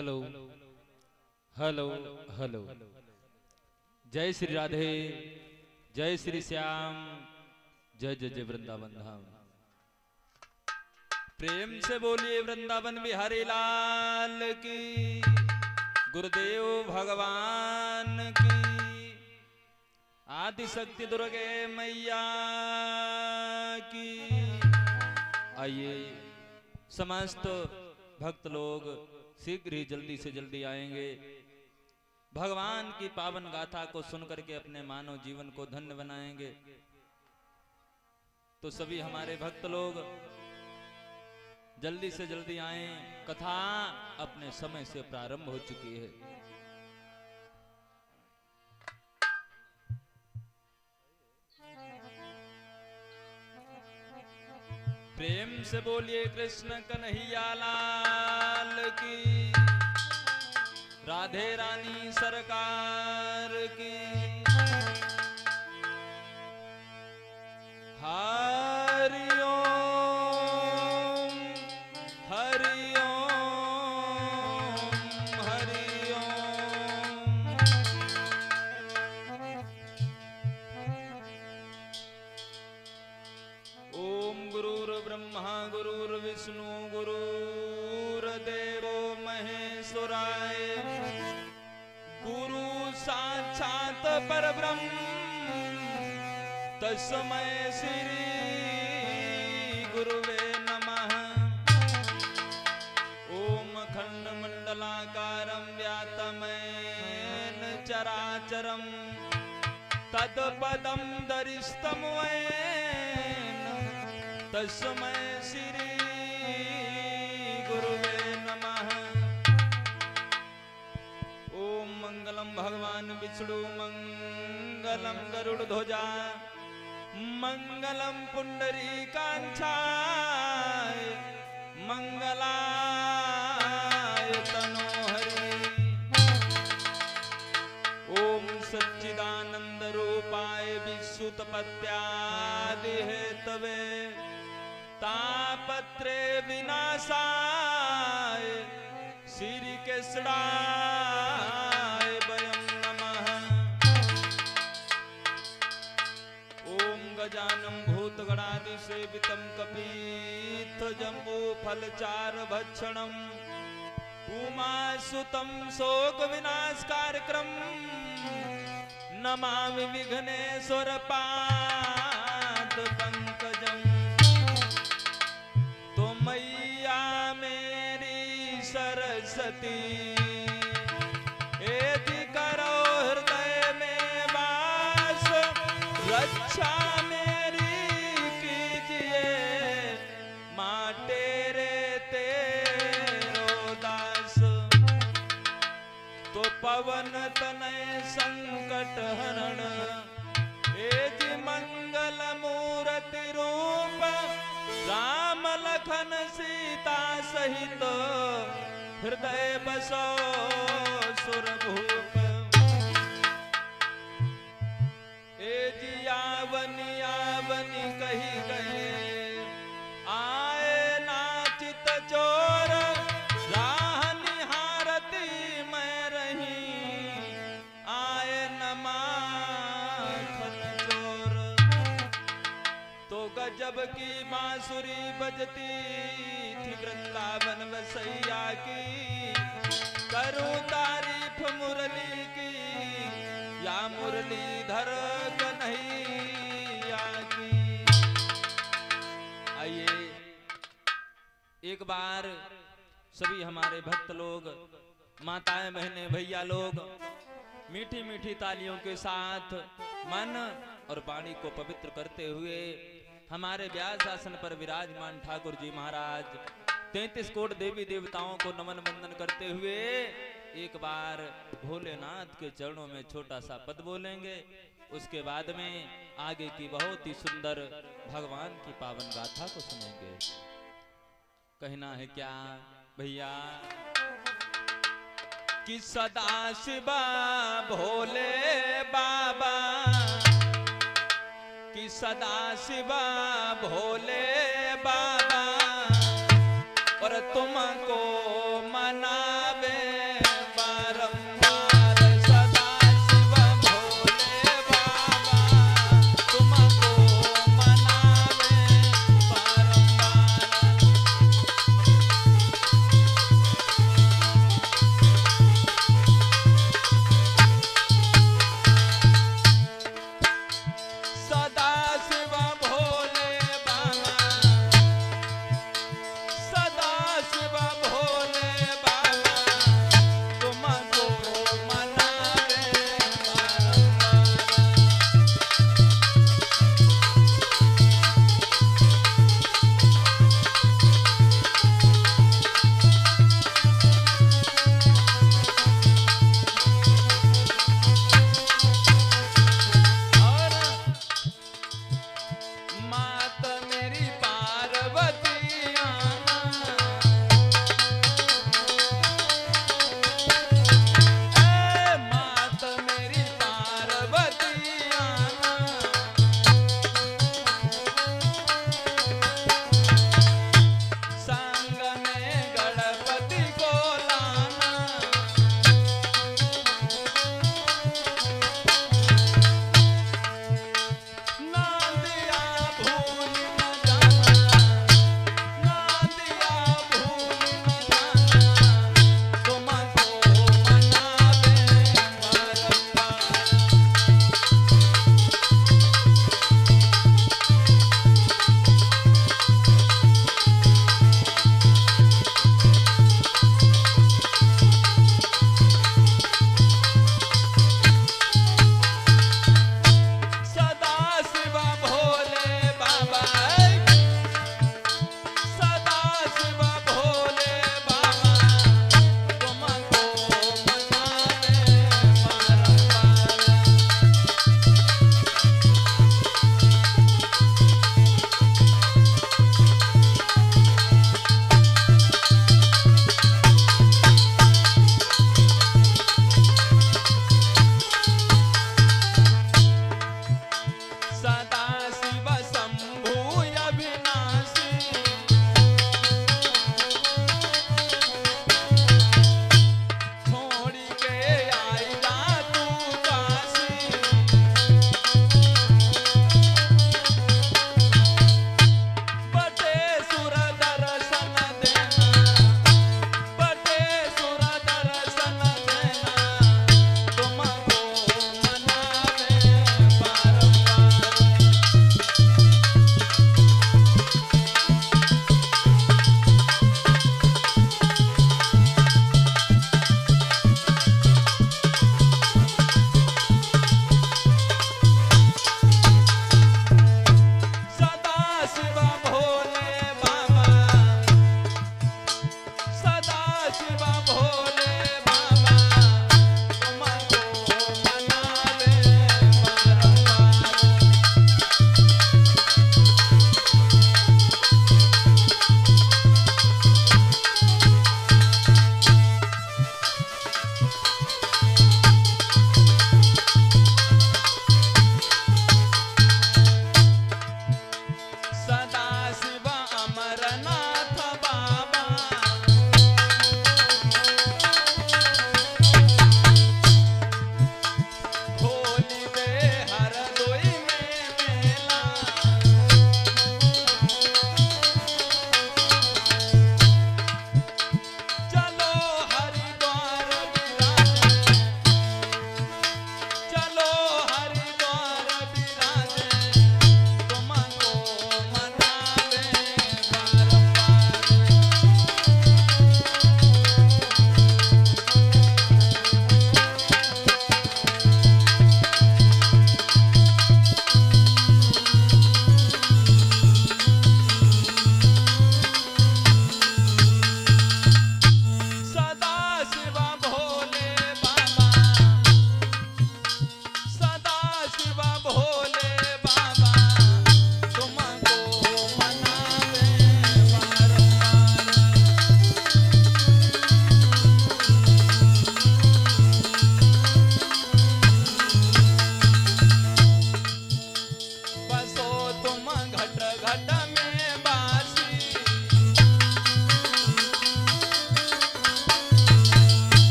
Hello hello hello. जय श्री राधे, जय श्री श्याम, जय जय जय वृंदावन धाम। प्रेम से बोलिए वृंदावन बिहारी लाल की, गुरुदेव भगवान की, आदि शक्ति दुर्गे मैया की। आइए समस्त भक्त लोग शीघ्र ही जल्दी से जल्दी आएंगे। भगवान की पावन गाथा को सुनकर के अपने मानव जीवन को धन्य बनाएंगे। तो सभी हमारे भक्त लोग जल्दी से जल्दी आए। कथा अपने समय से प्रारंभ हो चुकी है। प्रेम से बोलिए कृष्ण कन्हैया लाल की, राधे रानी सरकार की। हरि ओम हरि ओम हरि ओम। ओम गुरुर्ब्रह्मा गुरुर्विष्णु गुरुर्देवो महेश्वराय, गुरु साक्षात परब्रह्म तस्मै श्री गुरुवे नमः। ओम खंडमंडलाकारं व्यातमेन चराचरं तत्पदं दरिष्टं वैन तस्मै श्री गुरुवे नमः। ओम मंगलम भगवान विष्णु मंगलम गरुड़ध्वजा मंगलम पुंडरीकाक्षाय मंगलाय तनोहरि। ओम सच्चिदानंद रूपाय विश्वोत्पत्त्यादि हेतवे तापत्रे विनाशाय श्री कृष्णाय वयं नमः। ओम गजानन भूतगणादि सेवितं कपीत जम्बू फलचार भक्षणं उमासुतं शोक विनाशकारक्रम नमामि विघ्नेश्वर पाद पंकजं। तो मैया मेरी सरस्वती एति करो हृदय में वास, रक्षा मेरी कीजिए माँ तेरे तेरो दास। तो पवन तनय संकट हरण एति मंगल मूर्ति रूप, राम लखन सीता सहित हृदय बसो सुरभूप। ए जियावनी आवनी कही गए आए नाचित चोर, राह निहारती मैं रही आए नमाखन चोर। तो गजब की बांसुरी बजती थी वृंदावन बसैया की, करूं तारीफ मुरली की या मुरलीधर कन्हैया की। आइए एक बार सभी हमारे भक्त लोग, माताएं बहनें भैया लोग मीठी मीठी तालियों के साथ मन और वाणी को पवित्र करते हुए हमारे व्यास आसन पर विराजमान ठाकुर जी महाराज 33 कोट देवी देवताओं को नमन वंदन करते हुए एक बार भोलेनाथ के चरणों में छोटा सा पद बोलेंगे। उसके बाद में आगे की बहुत ही सुंदर भगवान की पावन गाथा को सुनेंगे। कहना है क्या भैया कि सदा शिवा भोले बाबा, कि सदा शिवा भोले बाबा और तुमको मनावे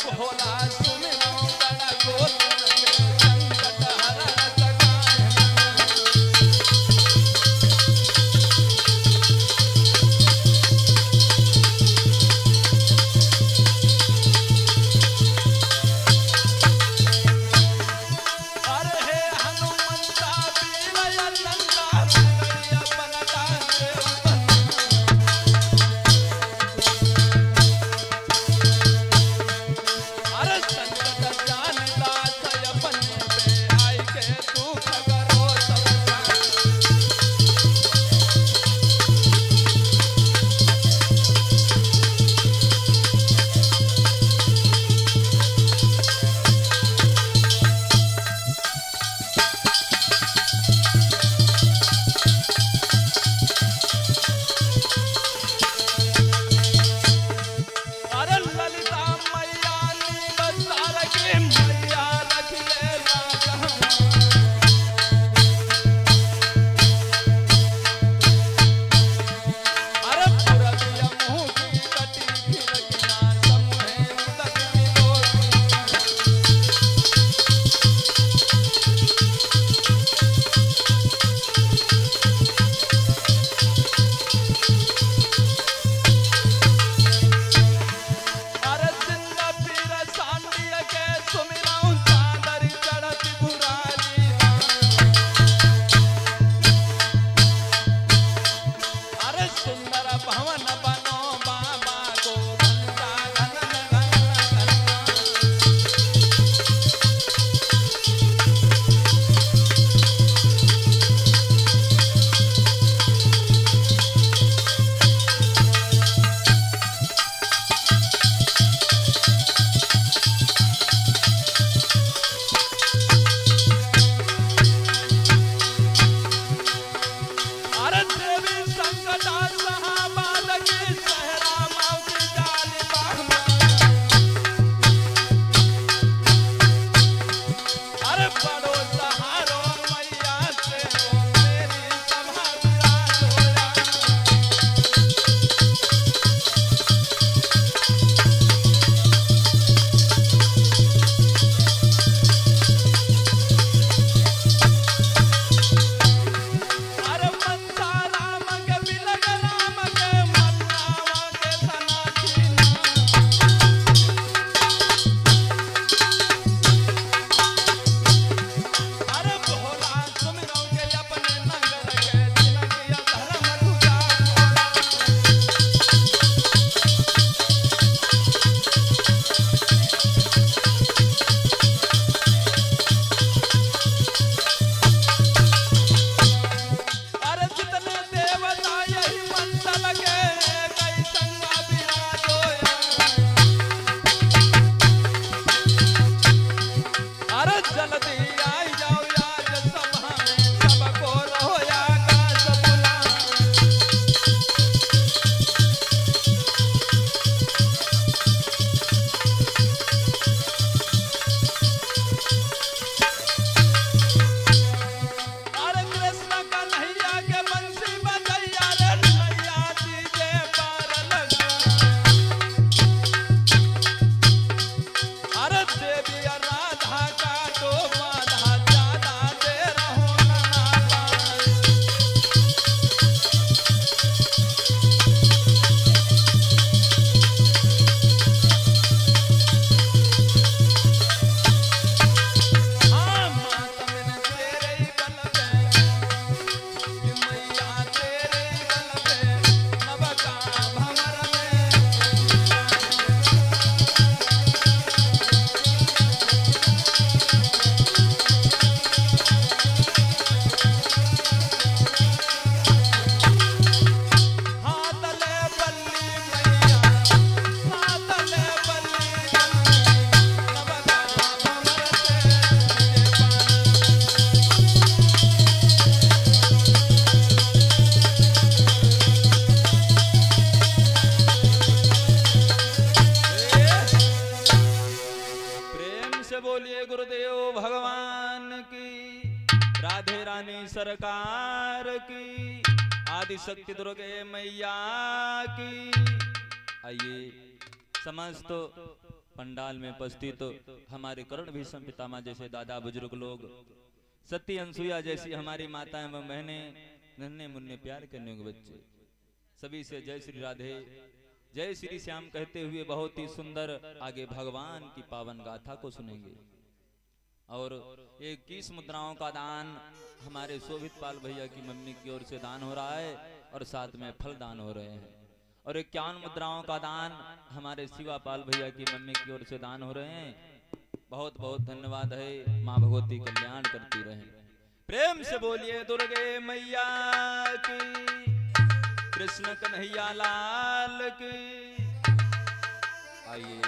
भोला सुमिरो बड़ा गोलन के संकट हरण सकाए। अरे हे हनुमंता वीर लंका नगरिया बनता देव अरे संकट जानता छय अपने पे आई के दुख करो सब अरे ललिता मैया नील सार के मैया रख ले अरे पुरबिया मुँह की कटी खिलकिया समूहे उदक अरे जिंदा पीर सांडिय के सुमिराऊं चादर चढ़ती बुराली अरे सुंदर भवन बनो बाबा को घंटा घन घन अरे देवी संकटा सहाबाद की सहरा माऊ की जाली बागमा अरे बड़ो सहारो मैया से ओ मेरी सभा विराज होया अरे मनसा राम के बिलग राम के मन्नावा के सनाथी अरे भोला सुमिरो के अपने नंगर के जिनकिया धर्म रुजा अरे जितने देवता यही मंडल के कई संगा विराज होया अरे जल्दी आई जाओ यार सभा में सबको रहोया काश बुला अरे कृष्ण कन्हैया के बंसी बजैया रे नैया जी के पार लगा अरे देवी राधा का तो बाधा ज्यादा दे रहो नाला हाँ माता मैंने तेरे ही बल पे कि मैया तेरे ही बल पे नवका भंवर में हाथ ले बल्ली मैया हाथ ले बल्ली नवका भंवर से प्रेम से बोलिए गुरुदेव भगवान की राधे रानी सरकार की आदि शक्ति दुर्गे मैया की। आइए समस्त पंडाल में उपस्थित हमारे कर्ण भीष्म पितामह जैसे दादा बुजुर्ग लोग, सती अनसुईया जैसी हमारी माताएं व बहनें, नन्हे मुन्ने प्यार करने के बच्चे, सभी से जय श्री राधे जय श्री श्याम कहते हुए बहुत ही सुंदर आगे भगवान की पावन गाथा को सुनेंगे। और 21 मुद्राओं का दान हमारे शोभित पाल भैया की मम्मी की ओर से दान हो रहा है और साथ में फल दान हो रहे हैं। और 51 मुद्राओं का दान हमारे शिवापाल भैया की मम्मी की ओर से दान हो रहे हैं। बहुत बहुत धन्यवाद है। माँ भगवती कल्याण करती रहे। प्रेम से बोलिए दुर्गे मैया की, कृष्ण कन्हैया लाल की। आइए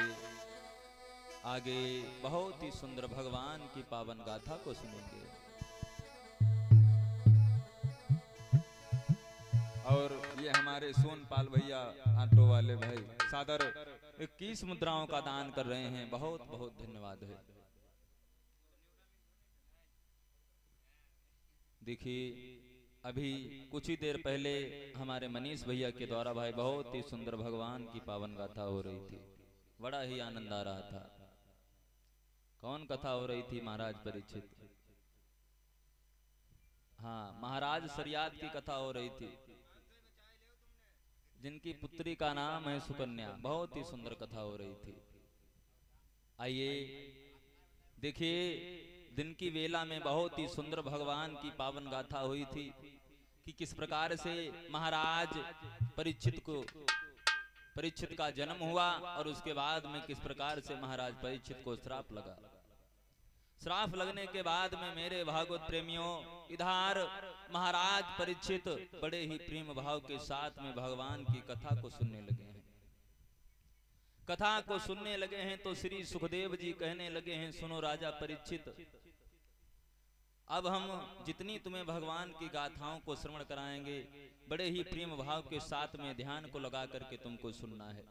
आगे बहुत ही सुंदर भगवान की पावन गाथा को सुनेंगे। और ये हमारे सोनपाल भैया ऑटो वाले भाई सादर 21 मुद्राओं का दान कर रहे हैं। बहुत बहुत धन्यवाद है। देखिए अभी कुछ ही देर पहले हमारे मनीष भैया के द्वारा भाई बहुत ही सुंदर भगवान की पावन गाथा हो रही थी। बड़ा ही आनंद आ रहा था। कौन कथा हो रही थी? महाराज परीक्षित, हाँ महाराज सरियाद की कथा हो रही थी, जिनकी पुत्री का नाम है सुकन्या। बहुत ही सुंदर कथा हो रही थी। आइए देखिए दिन की वेला में बहुत ही सुंदर भगवान की पावन गाथा हुई थी कि किस प्रकार से महाराज परीक्षित का जन्म हुआ और उसके बाद में किस प्रकार से महाराज परीक्षित को श्राप लगा। श्राप लगने के बाद में मेरे भागवत प्रेमियों इधर महाराज परीक्षित बड़े ही प्रेम भाव के साथ में भगवान की कथा को सुनने लगे हैं। कथा को सुनने लगे हैं तो श्री सुखदेव जी कहने लगे हैं, सुनो राजा परीक्षित, अब हम जितनी तुम्हें भगवान की गाथाओं को श्रवण कराएंगे बड़े ही प्रेम भाव के साथ में ध्यान को लगा करके तुमको सुनना है,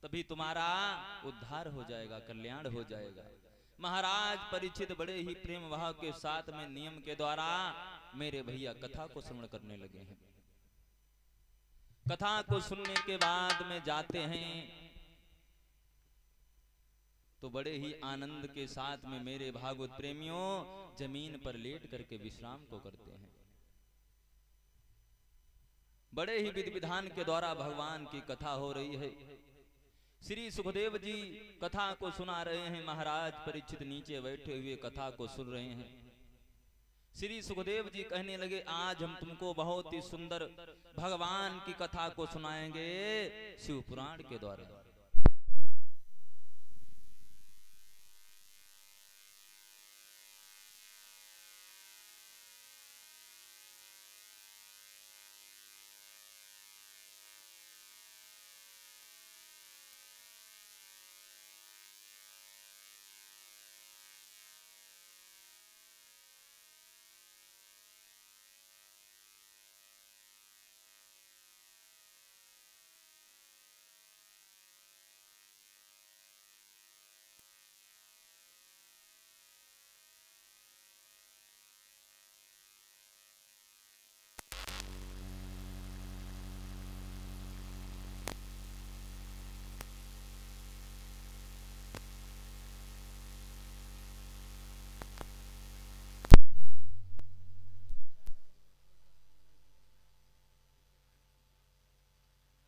तभी तुम्हारा उद्धार हो जाएगा, कल्याण हो जाएगा। महाराज परीक्षित बड़े ही प्रेम भाव के साथ में नियम के द्वारा मेरे भैया कथा को श्रवण करने लगे हैं। कथा को सुनने के बाद में जाते हैं तो बड़े ही आनंद के साथ में मेरे भागवत प्रेमियों जमीन पर लेट करके विश्राम को करते हैं। बड़े ही विधि विधान के द्वारा भगवान की कथा हो रही है। श्री सुखदेव जी कथा को सुना रहे हैं, महाराज परीक्षित नीचे बैठे हुए कथा को सुन रहे हैं। श्री सुखदेव जी कहने लगे, आज हम तुमको बहुत ही सुंदर भगवान की कथा को सुनाएंगे शिव पुराण के द्वारा।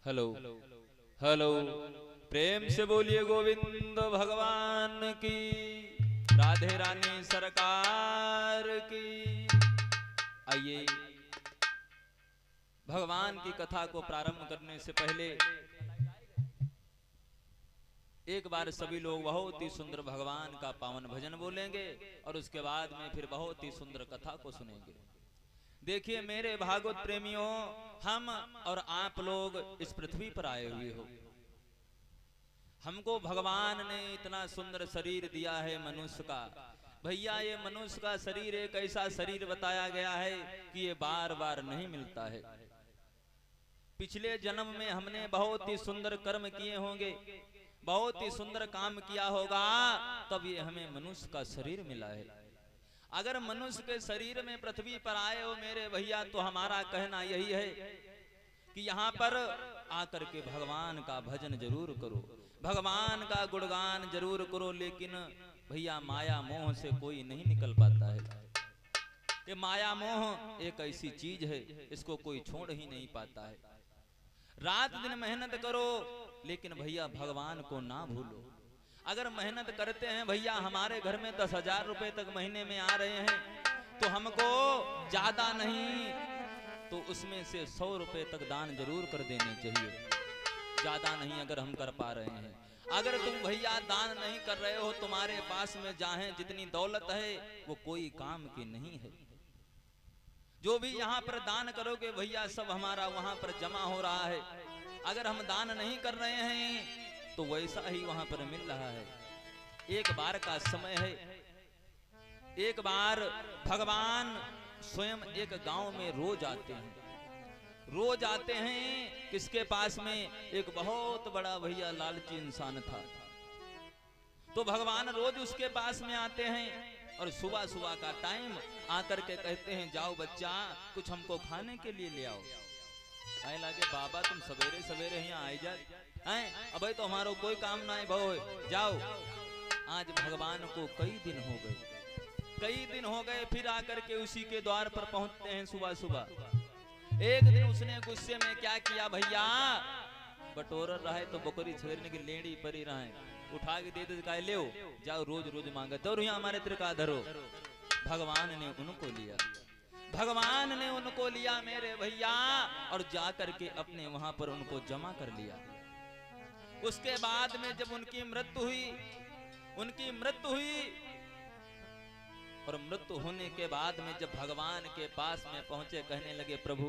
हेलो हेलो, प्रेम से बोलिए गोविंद भगवान की, राधे रानी सरकार की। आइए भगवान की कथा को प्रारंभ करने से पहले एक बार सभी लोग बहुत ही सुंदर भगवान का पावन भजन बोलेंगे और उसके बाद में फिर बहुत ही सुंदर कथा को सुनेंगे। देखिए मेरे भागवत प्रेमियों, हम और आप लोग इस पृथ्वी पर आए हुए हो। हमको भगवान ने इतना सुंदर शरीर दिया है मनुष्य का। भैया ये मनुष्य का शरीर एक ऐसा शरीर बताया गया है कि ये बार बार नहीं मिलता है। पिछले जन्म में हमने बहुत ही सुंदर कर्म किए होंगे, बहुत ही सुंदर काम किया होगा, तब ये हमें मनुष्य का शरीर मिला है। अगर मनुष्य के शरीर में पृथ्वी पर आए हो मेरे भैया, तो हमारा कहना यही है कि यहाँ पर आकर के भगवान का भजन जरूर करो, भगवान का गुणगान जरूर करो, लेकिन भैया माया मोह से कोई नहीं निकल पाता है। ये माया मोह एक ऐसी चीज है, इसको कोई छोड़ ही नहीं पाता है। रात दिन मेहनत करो, लेकिन भैया भगवान को ना भूलो। अगर मेहनत करते हैं भैया, हमारे घर में 10,000 रुपए तक महीने में आ रहे हैं, तो हमको ज्यादा नहीं तो उसमें से 100 रुपए तक दान जरूर कर देने चाहिए। ज्यादा नहीं अगर हम कर पा रहे हैं। अगर तुम भैया दान नहीं कर रहे हो, तुम्हारे पास में चाहे जितनी दौलत है वो कोई काम की नहीं है। जो भी यहाँ पर दान करोगे भैया, सब हमारा वहां पर जमा हो रहा है। अगर हम दान नहीं कर रहे हैं तो वैसा ही वहां पर मिल रहा है। एक बार का समय है, एक बार भगवान स्वयं एक गांव में रोज आते हैं। रोज आते हैं, किसके पास में? एक बहुत बड़ा भैया लालची इंसान था। तो भगवान रोज उसके पास में आते हैं और सुबह सुबह का टाइम आकर के कहते हैं, जाओ बच्चा कुछ हमको खाने के लिए ले आओ। आए लागे बाबा तुम सवेरे सवेरे यहाँ आए जाए, अबे तो हमारा कोई काम ना है भाई, जाओ। आज भगवान को कई दिन हो गए, फिर आकर के उसी के द्वार पर पहुंचते हैं सुबह सुबह। एक दिन उसने गुस्से में क्या किया भैया, बटोर रहा है तो बकरी छेड़ने की लेड़ी परी रहा है, उठा के दे दे का ले जाओ, रोज रोज मांगते और यहाँ हमारे त्रिका धरो। भगवान ने उनको लिया मेरे भैया, और जा करके अपने वहां पर उनको जमा कर लिया। उसके बाद में जब उनकी मृत्यु हुई और मृत्यु होने के बाद में जब भगवान के पास में पहुंचे, कहने लगे प्रभु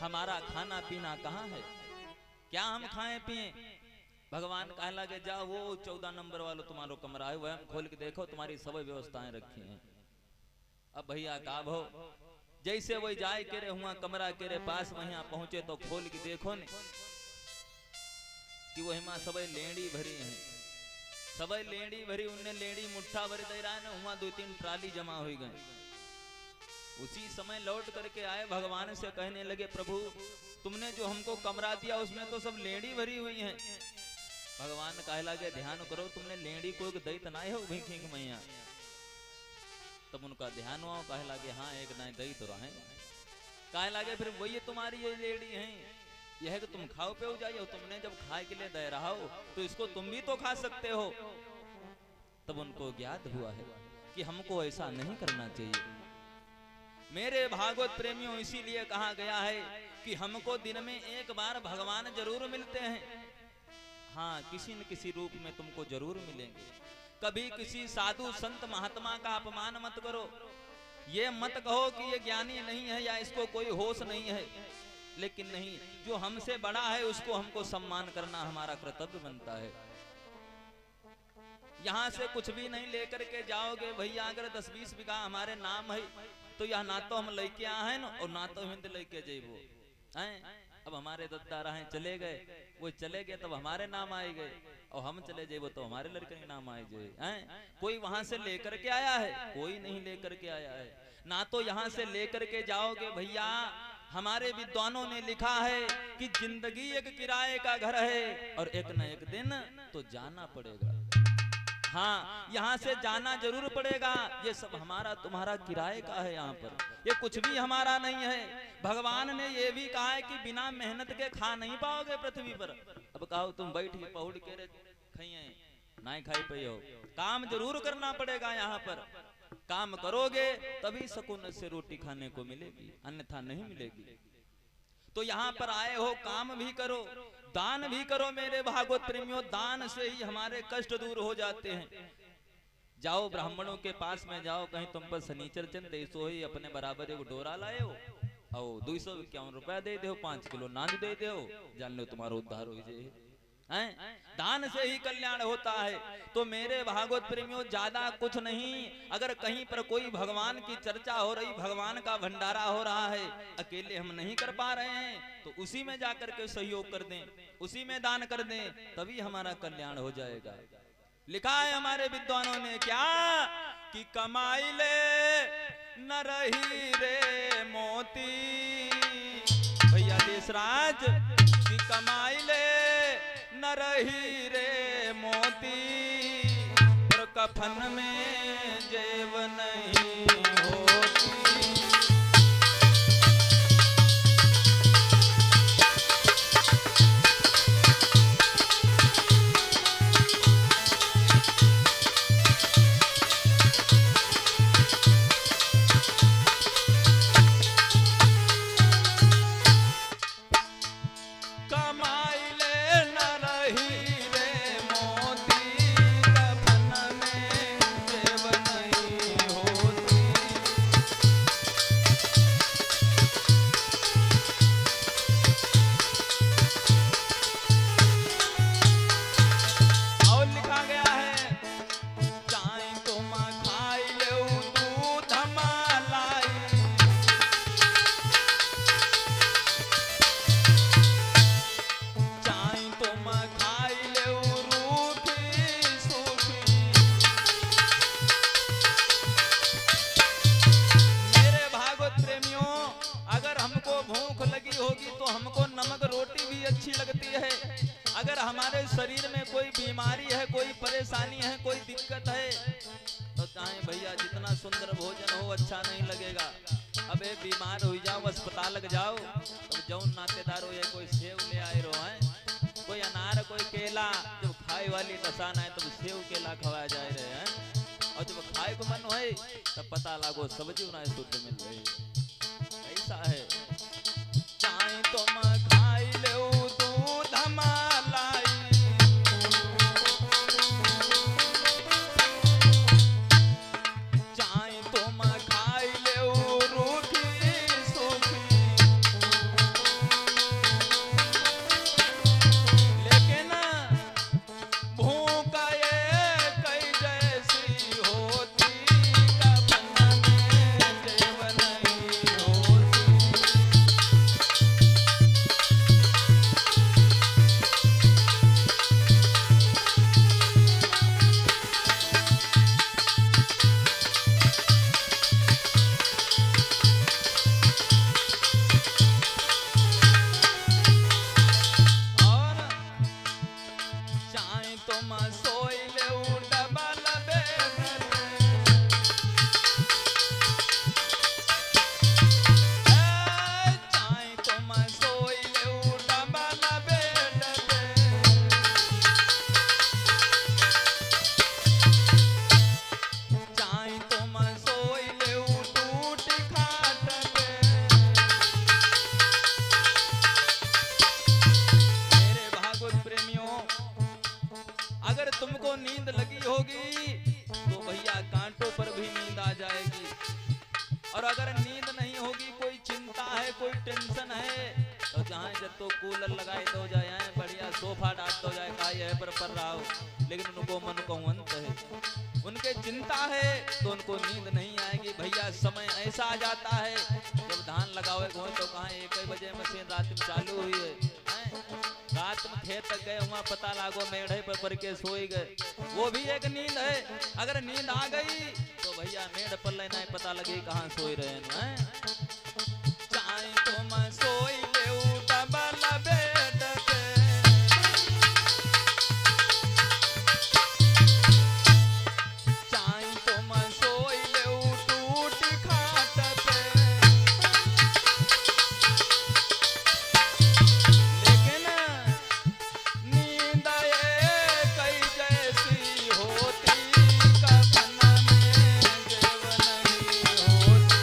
हमारा खाना पीना कहाँ है, क्या हम खाएं पिए? भगवान कहने लगे जाओ वो 14 नंबर वाला तुम्हारा कमरा है, वह खोल के देखो, तुम्हारी सभी व्यवस्थाएं रखी हैं। अब भैया का भो जैसे वही जाए के रे हुआ कमरा के रे पास वहां पहुंचे तो खोल के देखो ने कि वही मां सभी लेंडी भरी है, सभी लेंडी भरी, उनने लेंडी मुट्ठा भरी दे रहा है, वहां 2-3 ट्राली जमा हो गए। उसी समय लौट करके आए, भगवान से कहने लगे प्रभु तुमने जो हमको कमरा दिया उसमें तो सब लेंडी भरी हुई है। भगवान कहे लगे ध्यान करो, तुमने लेंडी को एक दैत ना हो भिखी मैया। तब उनका ध्यान हुआ, कहे लगे हाँ एक ना दई तो रहे। कहे लगे फिर वही तुम्हारी ये लेडी है, यह है कि तुम खाओ पे जाइए, तुमने जब खाए के लिए दे रहा हो तो इसको तुम भी तो खा सकते हो। तब उनको ज्ञात हुआ है कि हमको ऐसा नहीं करना चाहिए। मेरे भागवत प्रेमियों, इसीलिए कहा गया है कि हमको दिन में एक बार भगवान जरूर मिलते हैं। हाँ, किसी न किसी रूप में तुमको जरूर मिलेंगे। कभी किसी साधु संत महात्मा का अपमान मत करो, ये मत कहो कि ये ज्ञानी नहीं है या इसको कोई होश नहीं है, लेकिन नहीं, जो हमसे बड़ा है उसको हमको सम्मान करना हमारा कर्तव्य बनता है। यहाँ से कुछ भी नहीं लेकर के जाओगे भैया, अगर 10-20 बीघा हमारे नाम है तो यह ना तो हम लेके आए न और ना तो हिंद लेके जेबो हैं। अब हमारे दद्दा रहे चले गए, वो चले गए तब हमारे नाम आए गए, और हम चले जाए तो हमारे लड़के के नाम आए जाए हैं। कोई वहां से लेकर के आया है? कोई नहीं लेकर के आया है। ना तो यहाँ से लेकर के जाओगे भैया। हमारे विद्वानों ने लिखा है कि जिंदगी एक किराए का घर है और एक न एक दिन तो जाना पड़ेगा। हाँ, यहाँ से जाना जरूर पड़ेगा। ये सब हमारा तुम्हारा किराए का है, यहाँ पर ये कुछ भी हमारा नहीं है। भगवान ने ये भी कहा है कि बिना मेहनत के खा नहीं पाओगे पृथ्वी पर। अब कहो तुम बैठ के पहुड़ के खाइए, नहीं खाई पे हो, काम जरूर करना पड़ेगा। यहाँ पर काम करोगे तभी सुकून से रोटी खाने को मिलेगी, अन्यथा नहीं मिलेगी। तो यहाँ पर आए हो, काम भी करो, दान भी करो मेरे भागवत प्रेमियों। दान से ही हमारे कष्ट दूर हो जाते हैं। जाओ ब्राह्मणों के पास में जाओ, कहीं तुम पर शनिचर चंद ऐसो ही अपने बराबर एक डोरा लाए हो और 251 रुपया दे दो, 5 किलो नान दे दो, जान लो तुम्हारा उद्धार हो जाए। दान से ही कल्याण होता है। तो मेरे भागवत प्रेमियों, ज्यादा कुछ नहीं। अगर कहीं पर कोई भगवान की चर्चा हो रही, भगवान का भंडारा हो रहा है, अकेले हम नहीं कर पा रहे हैं, तो उसी में जाकर के सहयोग कर दें, उसी में दान कर दें, तभी हमारा कल्याण हो जाएगा। लिखा है हमारे विद्वानों ने क्या कि कमाई ले न रही रे मोती। भैया देशराज की कमाई ले न रही रे मोती, और कफन में जेब नहीं होती। अगर हमारे शरीर में कोई बीमारी है, कोई परेशानी है, कोई दिक्कत है, तो चाहे भैया जितना सुंदर भोजन हो अच्छा नहीं लगेगा। अब ये बीमार हो जाओ, अस्पताल लग जाओ, तो जौन नातेदार हो, कोई सेव ले आए रो है, कोई अनार, कोई केला, जब खाए वाली दशा है तब सेव केला खवाया जाए रहे हैं, और जब खाए को मन हो तब पता लागो सब्जी उन्हें शुद्ध मिल रही। ऐसा है, चाहे तो मैं खाई ले दूध मलाई, चाहे तो मैं खाई ले रूखी सूखी, लेकिन भूख ये कई जैसी होती, कफन में जेब नहीं होती। अगर तुमको नींद लगी होगी तो भैया कांटों पर भी नींद आ जाएगी, और अगर नींद नहीं होगी, कोई चिंता है, कोई टेंशन है, तो जहाँ जब तो कूलर लगाए तो जाए, बढ़िया सोफा डाल तो जाए, का पर रहा हो, लेकिन उनको मन को अंत है, उनके चिंता है तो उनको नींद नहीं आएगी। भैया समय ऐसा आ जाता है जब धान लगाओ तो कहाँ 1 बजे मशीन रात में चालू हुई है, रात में खेत तक गए, वहाँ पता लागो मेढ़े पर के सोई गए, वो भी एक नींद है। अगर नींद आ गई तो भैया मेढ़ पर लेना पता लगे कहाँ सोई रहे हैं। चाहे तो मैं सोई ले डबल बेड पे, चाहे तो मैं सोई ले टूटी खाट पे, लेकिन नींद ये कई जैसी होती, कफन में जेब नहीं होती।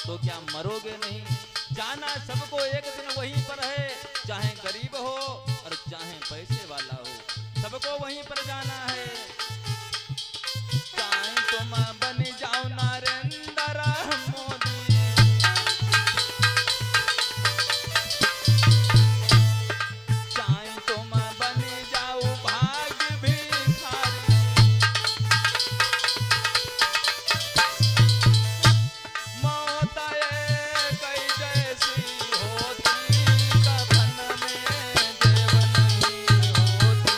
तो क्या मरोगे नहीं? जाना सबको एक दिन वहीं पर है, चाहे गरीब हो और चाहे पैसे वाला हो, सबको वहीं पर जाना है। चाहे तुम बन जाओ नरेंद्र मोदी, चाहे तुम बन जाओ भाग्य भिखारी, मौत एक जैसी होती, कफन में जेब नहीं होती।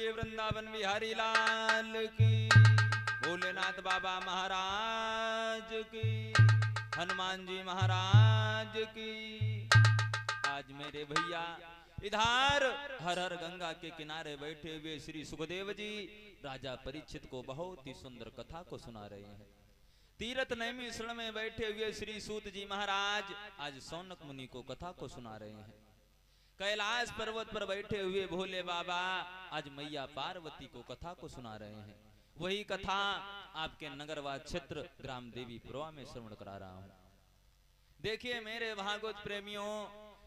वृंदावन बिहारी लाल की, भोलेनाथ बाबा महाराज की, हनुमान जी महाराज की। आज मेरे भैया इधर हर हर गंगा के किनारे बैठे हुए श्री सुखदेव जी राजा परीक्षित को बहुत ही सुंदर कथा को सुना रहे हैं। तीरथ नैमी शरण में बैठे हुए श्री सूत जी महाराज आज सौनक मुनि को कथा को सुना रहे हैं। कैलाश पर्वत पर बैठे हुए भोले बाबा आज मैया पार्वती को कथा को सुना रहे हैं। वही कथा आपके नगरवाद क्षेत्र ग्राम देवीपुरा में श्रवण करा रहा हूं। देखिए मेरे भागवत प्रेमियों,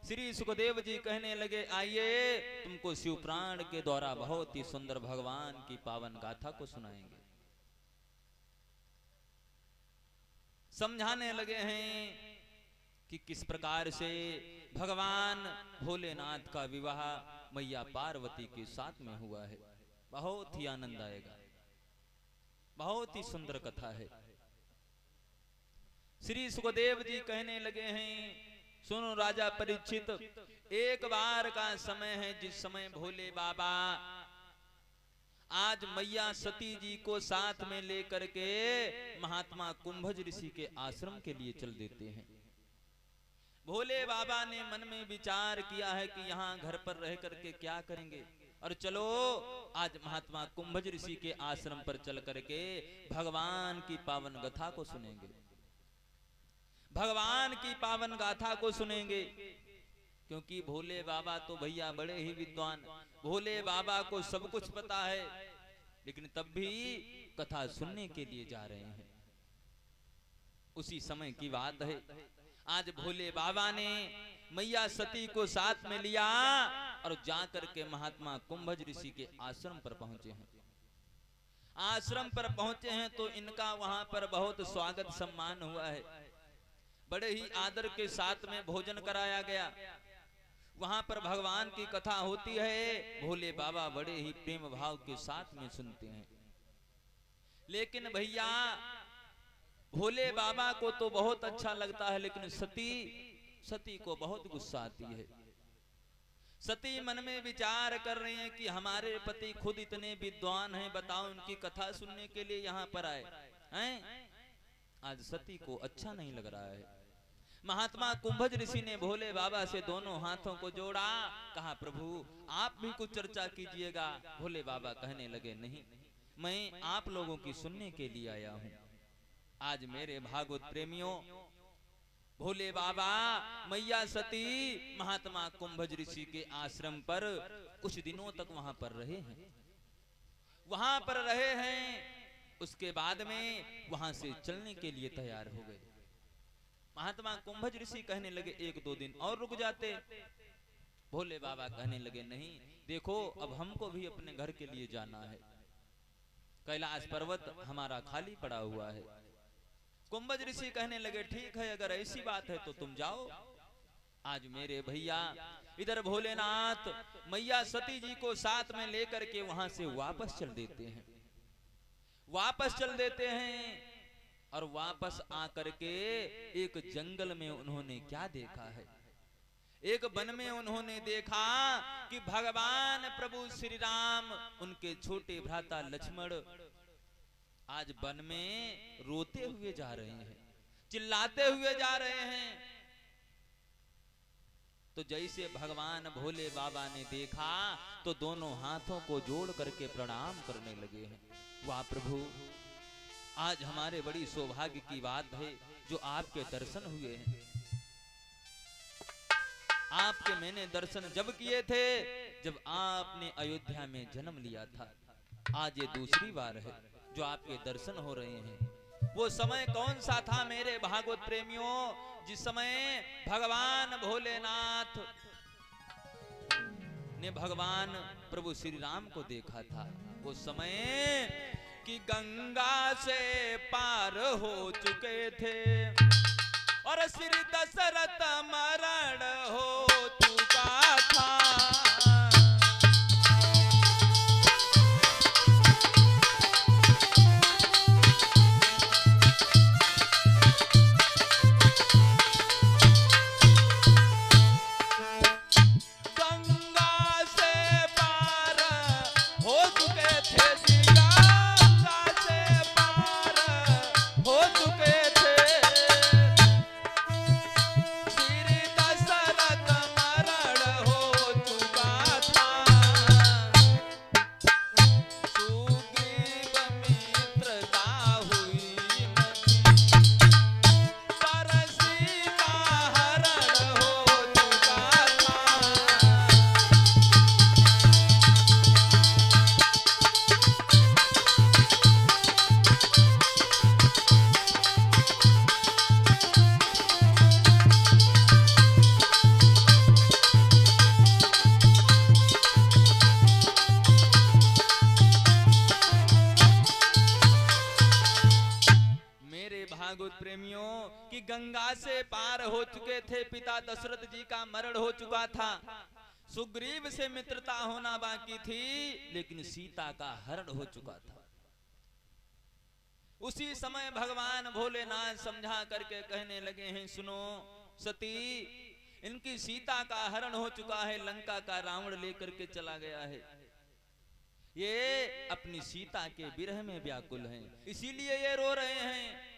श्री सुखदेव जी कहने लगे, आइए तुमको शिव पुराण के द्वारा बहुत ही सुंदर भगवान की पावन गाथा को सुनाएंगे। समझाने लगे हैं कि किस प्रकार से भगवान भोलेनाथ का विवाह मैया पार्वती के साथ में हुआ है। बहुत ही आनंद आएगा, बहुत ही सुंदर कथा है। श्री सुखदेव जी कहने लगे हैं, सुनो राजा परीक्षित, एक बार का समय है जिस समय भोले बाबा आज मैया सती जी को साथ में लेकर के महात्मा कुंभज ऋषि के आश्रम के लिए चल देते हैं। भोले बाबा ने मन में विचार किया है कि यहाँ घर पर रह करके क्या करेंगे, और चलो आज महात्मा कुंभज ऋषि के आश्रम पर चल करके भगवान की पावन गाथा को सुनेंगे, भगवान की पावन गाथा को सुनेंगे। क्योंकि भोले बाबा तो भैया बड़े ही विद्वान, भोले बाबा को सब कुछ पता है, लेकिन तब भी कथा सुनने के लिए जा रहे हैं। उसी समय की बात है, आज भोले बाबा ने मैया सती को साथ में लिया और जाकर के महात्मा कुंभज ऋषि के आश्रम पर पहुंचे हैं। आश्रम पर पहुंचे हैं तो इनका वहां पर बहुत स्वागत सम्मान हुआ है। बड़े ही आदर के साथ में भोजन कराया गया। वहां पर भगवान की कथा होती है, भोले बाबा बड़े ही प्रेम भाव के साथ में सुनते हैं। लेकिन भैया भोले बाबा को तो बहुत अच्छा लगता है, लेकिन सती को बहुत गुस्सा आती है। सती मन में विचार कर रही हैं कि हमारे पति खुद इतने विद्वान हैं, बताओ उनकी कथा सुनने के लिए यहाँ पर आए हैं। आज सती को अच्छा नहीं लग रहा है। महात्मा कुंभज ऋषि ने भोले बाबा से दोनों हाथों को जोड़ा, कहा प्रभु आप भी कुछ चर्चा कीजिएगा। भोले बाबा कहने लगे, नहीं, मैं आप लोगों की सुनने के लिए आया हूं। आज मेरे भागवत प्रेमियों, भोले बाबा मैया सती महात्मा कुंभज ऋषि के आश्रम पर कुछ दिनों तक वहां पर रहे हैं। वहां पर रहे हैं, उसके बाद में वहां से चलने के लिए तैयार हो गए। महात्मा कुंभज ऋषि कहने लगे 1-2 दिन और रुक जाते। भोले बाबा कहने लगे नहीं, देखो अब हमको भी अपने घर के लिए जाना है, कैलाश पर्वत हमारा खाली पड़ा हुआ है। कुंभज ऋषि कहने लगे ठीक है, अगर ऐसी बात है तो तुम जाओ। आज मेरे भैया इधर भोलेनाथ मैया सती जी को साथ में लेकर के वहां से वापस चल देते हैं, वापस चल देते हैं। और वापस आकर के एक जंगल में उन्होंने क्या देखा है, एक वन में उन्होंने देखा कि भगवान प्रभु श्री राम उनके छोटे भ्राता लक्ष्मण आज वन में रोते हुए जा रहे हैं, चिल्लाते हुए जा रहे हैं। तो जैसे भगवान भोले बाबा ने देखा तो दोनों हाथों को जोड़ करके प्रणाम करने लगे हैं। वाह प्रभु, आज हमारे बड़ी सौभाग्य की बात है जो आपके दर्शन हुए हैं। आपके मैंने दर्शन जब किए थे जब आपने अयोध्या में जन्म लिया था, आज ये दूसरी बार है जो आपके दर्शन हो रहे हैं। वो समय कौन सा था मेरे भागवत प्रेमियों, जिस समय भगवान भोलेनाथ ने भगवान प्रभु श्री राम को देखा था। वो समय कि गंगा से पार हो चुके थे और श्री दशरथ मरण हो चुका था। गंगा से पार हो चुके थे, पिता दशरथ जी का मरण हो चुका था, सुग्रीव से मित्रता होना बाकी थी, लेकिन सीता का हरण हो चुका था। उसी समय भगवान भोलेनाथ समझा करके कहने लगे हैं, सुनो सती, इनकी सीता का हरण हो चुका है, लंका का रावण लेकर के चला गया है, ये अपनी सीता के विरह में व्याकुल हैं, इसीलिए ये रो रहे हैं।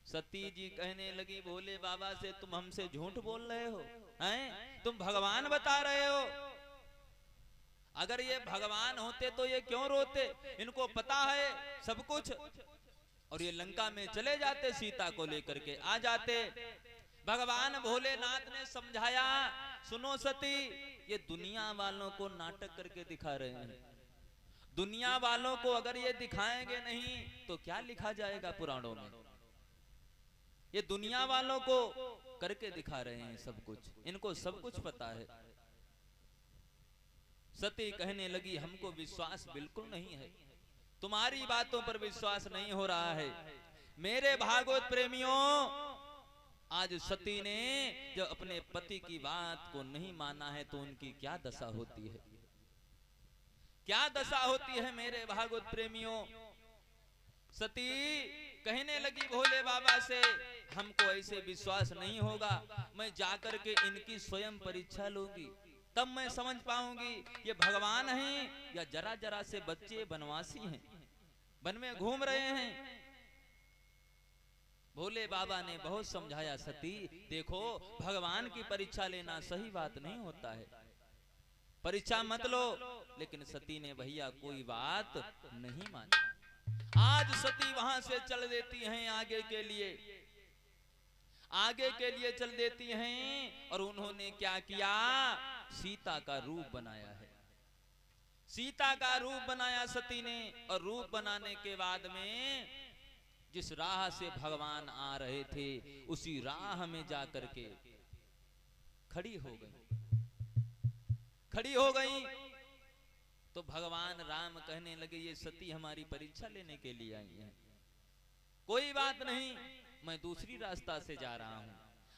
सती जी कहने लगी भोले बाबा से, तुम हमसे झूठ बोल रहे हो, हैं? तुम भगवान बता रहे हो, अगर ये भगवान होते तो ये क्यों रोते, इनको पता है सब कुछ, और ये लंका में चले जाते, सीता को लेकर के आ जाते। भगवान भोलेनाथ ने समझाया, सुनो सती, ये दुनिया वालों को नाटक करके दिखा रहे हैं, दुनिया वालों को अगर ये दिखाएंगे नहीं तो क्या लिखा जाएगा पुराणों में, ये दुनिया वालों को करके दिखा रहे हैं सब कुछ, इनको सब कुछ पता है। सती कहने लगी, हमको विश्वास बिल्कुल नहीं है, तुम्हारी बातों पर विश्वास नहीं हो रहा है। मेरे भागवत प्रेमियों, आज सती ने जब अपने पति की बात को नहीं माना है तो उनकी क्या दशा होती है, क्या दशा होती है मेरे भागवत प्रेमियों। सती कहने लगी भोले बाबा से, हमको ऐसे विश्वास नहीं होगा, मैं जाकर के इनकी स्वयं परीक्षा लूंगी, तब मैं समझ पाऊंगी ये भगवान हैं या जरा जरा से बच्चे बनवासी हैं, वन में घूम रहे हैं। भोले बाबा ने बहुत समझाया, सती देखो, भगवान की परीक्षा लेना सही बात नहीं होता है, परीक्षा मत लो। लेकिन सती ने भैया कोई बात नहीं मानी। आज सती वहां से चल देती हैं, आगे के लिए चल देती हैं, और उन्होंने क्या किया, सीता का रूप बनाया है, सीता का रूप बनाया सती ने, और रूप बनाने के बाद में जिस राह से भगवान आ रहे थे उसी राह में जाकर के खड़ी हो गई। तो भगवान राम कहने लगे ये सती हमारी परीक्षा लेने के लिए आई है, कोई बात नहीं, मैं दूसरी रास्ता से जा रहा हूं।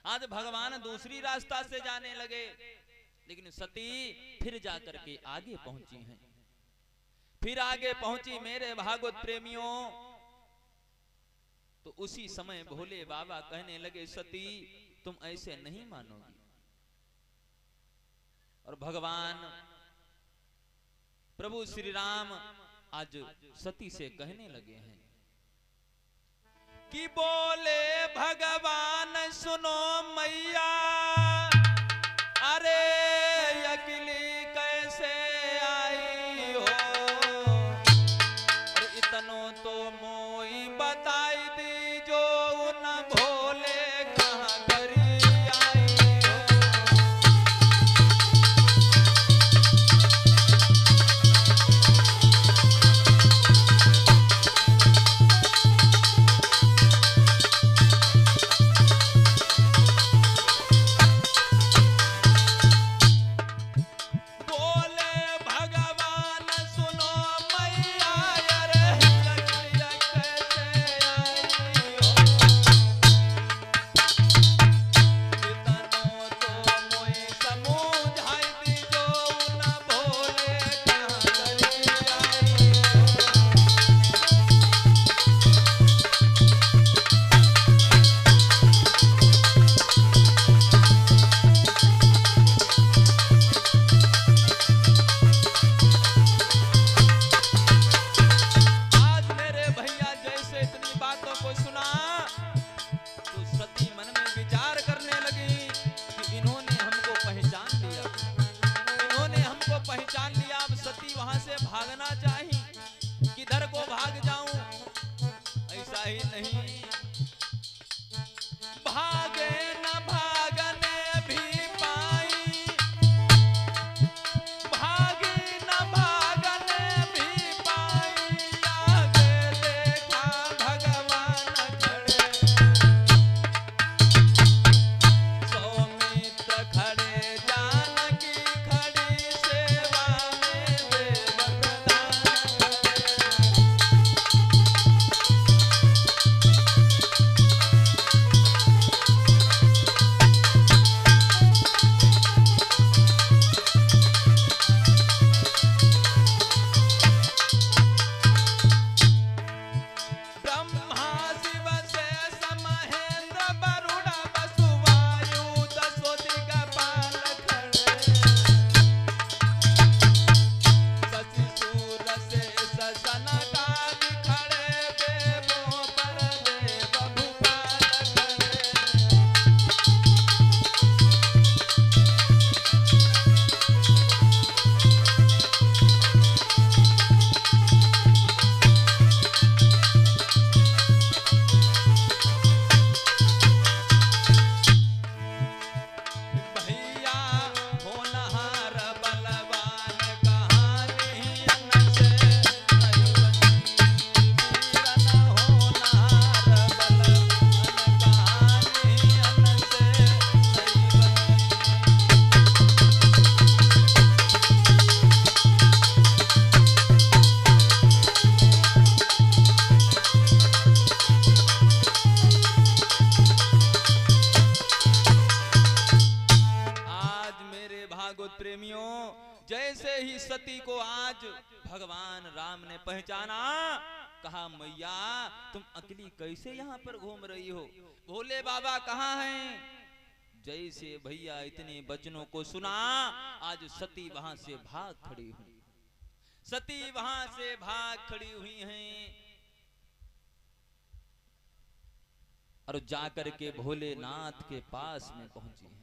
आज भगवान दूसरी रास्ता से जाने लगे, लेकिन सती फिर जाकर के आगे पहुंची हैं। फिर आगे पहुंची मेरे भागवत प्रेमियों। तो उसी समय भोले बाबा कहने लगे सती तुम ऐसे नहीं मानोगी। और भगवान प्रभु श्री राम आज सती से कहने लगे हैं कि बोले भगवान सुनो मैया, अरे अकेली कैसे आई हो, और इतनो तो मोई बताई दी जो न भोले कहाँ करी आई हो। जैसे ही सती को आज भगवान राम ने पहचाना, कहा मैया तुम अकेली कैसे यहाँ पर घूम रही हो, भोले बाबा कहाँ हैं? जैसे भैया इतने वचनों को सुना, आज सती वहां से भाग खड़ी हुई, सती वहां से भाग खड़ी हुई हैं और जाकर के भोलेनाथ के पास में पहुंची हैं।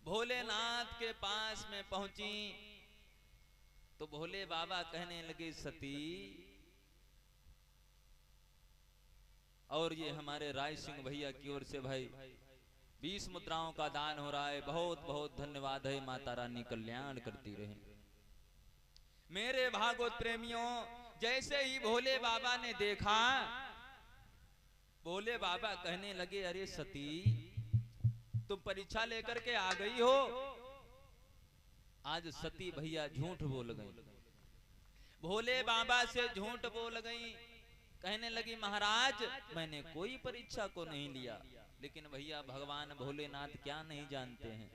भोलेनाथ के पास में पहुंची तो भोले बाबा कहने लगे सती, और ये हमारे राय सिंह भैया की ओर से भाई 20 मुद्राओं का दान हो रहा है, बहुत बहुत धन्यवाद है, माता रानी कल्याण करती रहे। मेरे भागवत प्रेमियों, जैसे ही भोले बाबा ने देखा भोले बाबा कहने लगे, अरे सती, तुम परीक्षा लेकर के आ गई हो। आज सती भैया झूठ बोल गई, भोले बाबा से झूठ बोल गई। कहने लगी, महाराज मैंने कोई परीक्षा को नहीं लिया। लेकिन भैया भगवान भोलेनाथ क्या नहीं जानते हैं,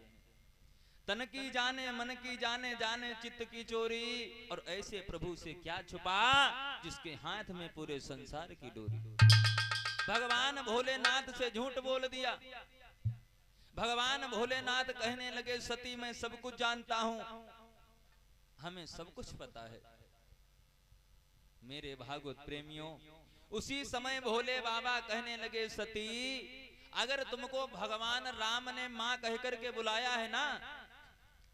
तन की जाने मन की जाने, जाने चित्त की चोरी। और ऐसे प्रभु से क्या छुपा जिसके हाथ में पूरे संसार की डोरी। भगवान भोलेनाथ से झूठ बोल दिया। भगवान भोलेनाथ कहने लगे, सती मैं सब कुछ जानता हूं, हमें सब कुछ पता है। मेरे भागवत प्रेमियों, उसी समय भोले बाबा कहने लगे, सती अगर तुमको भगवान राम ने मां कहकर के बुलाया है ना,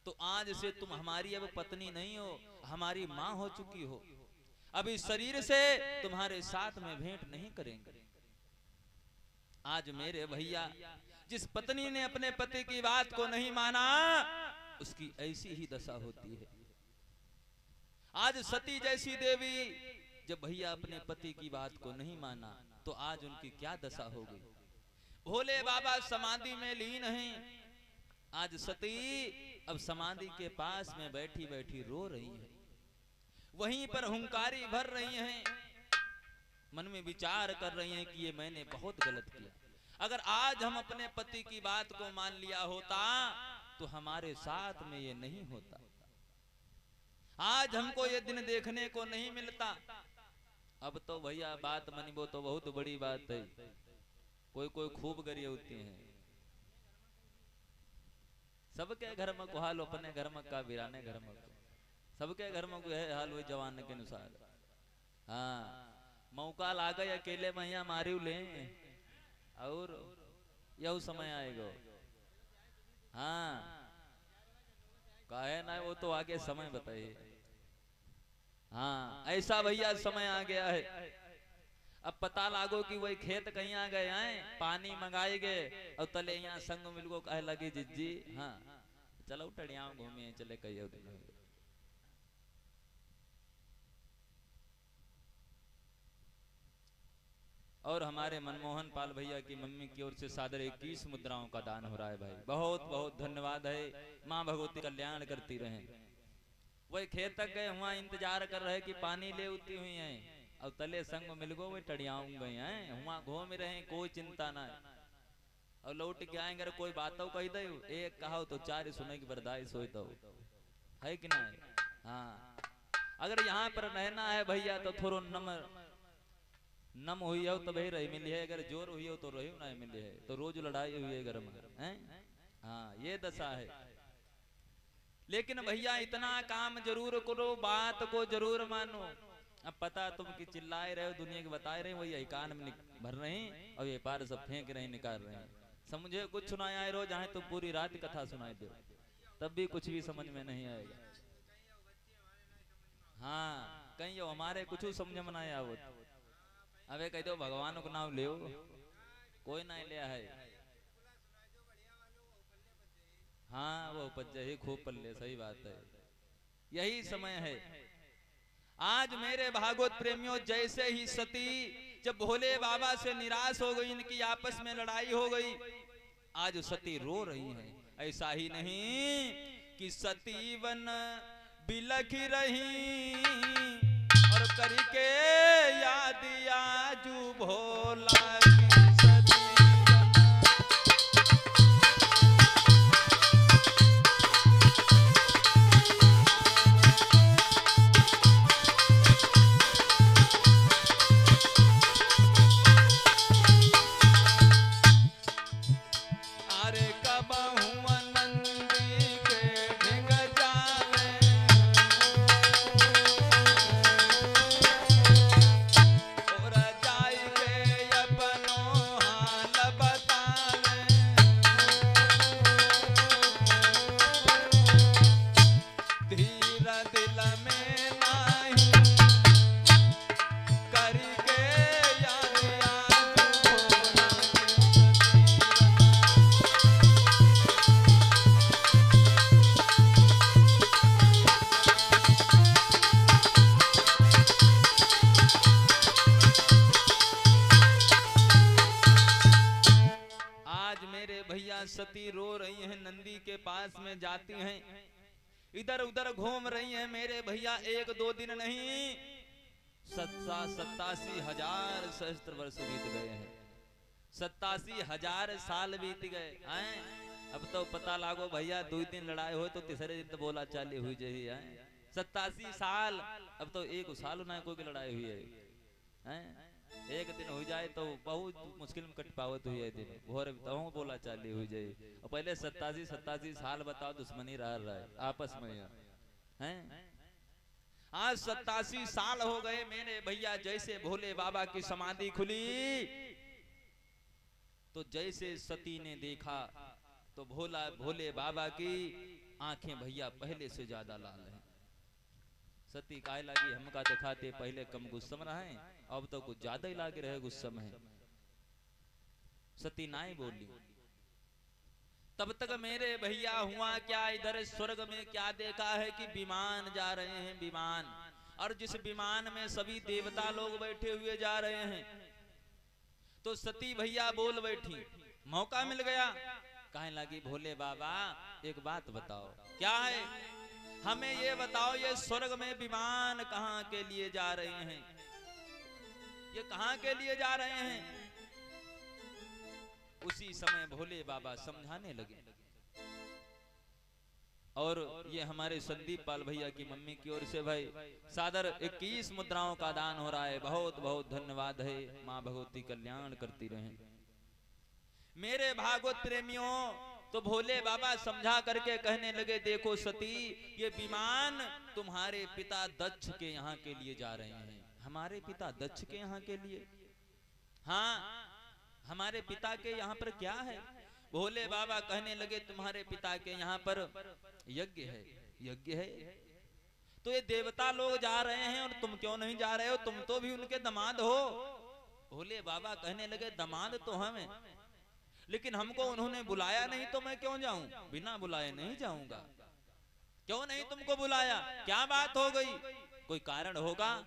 तो आज से तुम हमारी अब पत्नी नहीं हो, हमारी मां हो चुकी हो। अभी शरीर से तुम्हारे साथ में भेंट नहीं करेंगे। आज मेरे भैया, जिस पत्नी ने अपने पति की बात को नहीं माना, उसकी ऐसी ही दशा होती है। आज सती जैसी देवी जब भैया अपने पति की बात को नहीं माना, तो आज उनकी क्या दशा हो गई। भोले बाबा समाधि में लीन हैं। आज सती अब समाधि के पास में बैठी बैठी रो रही है, वहीं पर हुंकारी भर रही हैं, मन में विचार कर रही हैं कि ये मैंने बहुत गलत किया। अगर आज हम अपने पति की बात को मान लिया होता तो हमारे साथ में ये नहीं होता, आज हमको ये दिन देखने को नहीं मिलता। अब तो भैया बात मनिबो तो बहुत बड़ी बात है। कोई कोई खूब गरिया होती हैं, सबके घर में को हाल अपने घर में का बिराने घर में को, सबके घर में को है हाल वही जवान के अनुसार। हाँ, मौका ला गए अकेले में यहाँ मारियो ले, और यह समय आएगा। हाँ, काहे ना, वो तो आगे समय बताइए। हाँ, ऐसा भैया समय आ गया है। अब पता लागो कि वही खेत कहीं आ गए हैं, पानी मंगाए गए और तले यहाँ संग मिलको कहे लगी जिज्जी, हाँ चलो टड़िया घूमे चले कहिए। और हमारे मनमोहन पाल भैया की मम्मी की ओर से सादर 21 मुद्राओं का दान हो रहा है भाई, बहुत बहुत धन्यवाद है। माँ भगवती कल्याण करती रहे। वही खेत तक गए, वहाँ इंतजार कर रहे कि पानी ले उती हुई हैं, और तले संग मिल गो वे टड़ियाऊं गए हैं, वहाँ घूम रहे, कोई चिंता ना है। और लौट के आएंगे, कोई बात कही दे, एक कहो तो चार सुने की बर्दाश्त हो तो है कि नहीं। हाँ, अगर यहाँ पर रहना है भैया तो थोड़ा नम हुई हो तो भाई रही मिली है, अगर जोर हुई हो तो रही नहीं मिली है, तो रोज लड़ाई हुई है घर में है। हाँ, ये दशा है। लेकिन भैया इतना काम जरूर करो, बात को जरूर मानो। अब पता तुम कि चिल्लाए रहे हो, दुनिया के बताए रहे, वही यही कान में भर रहे हैं और ये पार सब फेंक रहे, निकाल रहे हैं। समझे कुछ सुनाया है रोज, चाहे तुम पूरी रात कथा सुनाई दो तब भी कुछ भी समझ में नहीं आएगा। हाँ, कहीं हमारे कुछ समझ में नहीं आओ। अबे कह दो भगवान को नाम ले, कोई नहीं लिया है। हाँ, वो पज्जे ही खूब पल्ले, सही बात है। यही समय है। आज मेरे भागवत प्रेमियों, जैसे ही सती जब भोले बाबा से निराश हो गई, इनकी आपस में लड़ाई हो गई, आज सती रो रही हैं। ऐसा ही नहीं कि सती वन बिलख रही और करके याद आजू भोला की सती और जाई के भैया सती रो रही हैं, नंदी के पास में जाती हैं, इधर उधर घूम रही हैं मेरे भैया। 1-2 दिन नहीं 87,000 सहस्त्र वर्ष बीत गए हैं, 87,000 साल बीत गए हैं। अब तो पता लागो भैया 2 दिन लड़ाई हो तो तीसरे दिन तो बोला चाली हुई जाए। 87 साल, अब तो 1 साल ना कोई लड़ाई हुई है। 1 दिन हो जाए तो बहुत मुश्किल में कट पावत हुई है दिन भोर तो बोला चाली हुई जाए। और पहले 87 साल बताओ दुश्मनी रहा है आपस में हैं। आज 87 साल हो गए मेरे भैया। जैसे भोले बाबा की समाधि खुली तो जैसे सती ने देखा तो भोले बाबा की आंखें भैया पहले से ज्यादा लाल हैं। सती काहे लागी हमका दिखाते पहले कम गुस्सा में रहे, अब तो कुछ ज्यादा ही लागे रहे गुस्सा में। सती ना ही बोली। तब तक मेरे भैया हुआ क्या, इधर स्वर्ग में क्या देखा है कि विमान जा रहे हैं, विमान। और जिस विमान में सभी देवता लोग बैठे हुए जा रहे हैं तो सती भैया बोल बैठी, मौका मिल गया। कहने लगी भोले बाबा एक बात बताओ, क्या है? हमें ये बताओ ये स्वर्ग में विमान कहाँ के लिए जा रहे हैं, ये कहाँ के लिए जा रहे हैं? उसी समय भोले बाबा समझाने लगे। और ये हमारे संदीप पाल भैया की मम्मी की ओर से भाई सादर 21 मुद्राओं का दान हो रहा है। बहुत बहुत धन्यवाद है। माँ भगवती कल्याण करती रहे। मेरे भागवत प्रेमियों, तो भोले बाबा समझा करके कहने लगे देखो सती, ये विमान तुम्हारे पिता दक्ष के यहाँ के लिए जा रहे हैं। हमारे पिता दक्ष के यहाँ के लिए? हाँ, हमारे पिता के यहाँ पर क्या है? भोले बाबा कहने लगे तुम्हारे पिता के यहाँ पर यज्ञ है। यज्ञ है तो ये देवता लोग जा रहे हैं और तुम क्यों नहीं जा रहे हो? तुम तो भी उनके दामाद हो। भोले बाबा कहने लगे दामाद तो हम हैं, लेकिन हमको उन्होंने बुलाया नहीं तो मैं क्यों जाऊं? बिना बुलाए नहीं जाऊंगा। क्यों नहीं तुमको बुलाया? क्या बात हो गई? कोई कारण होगा?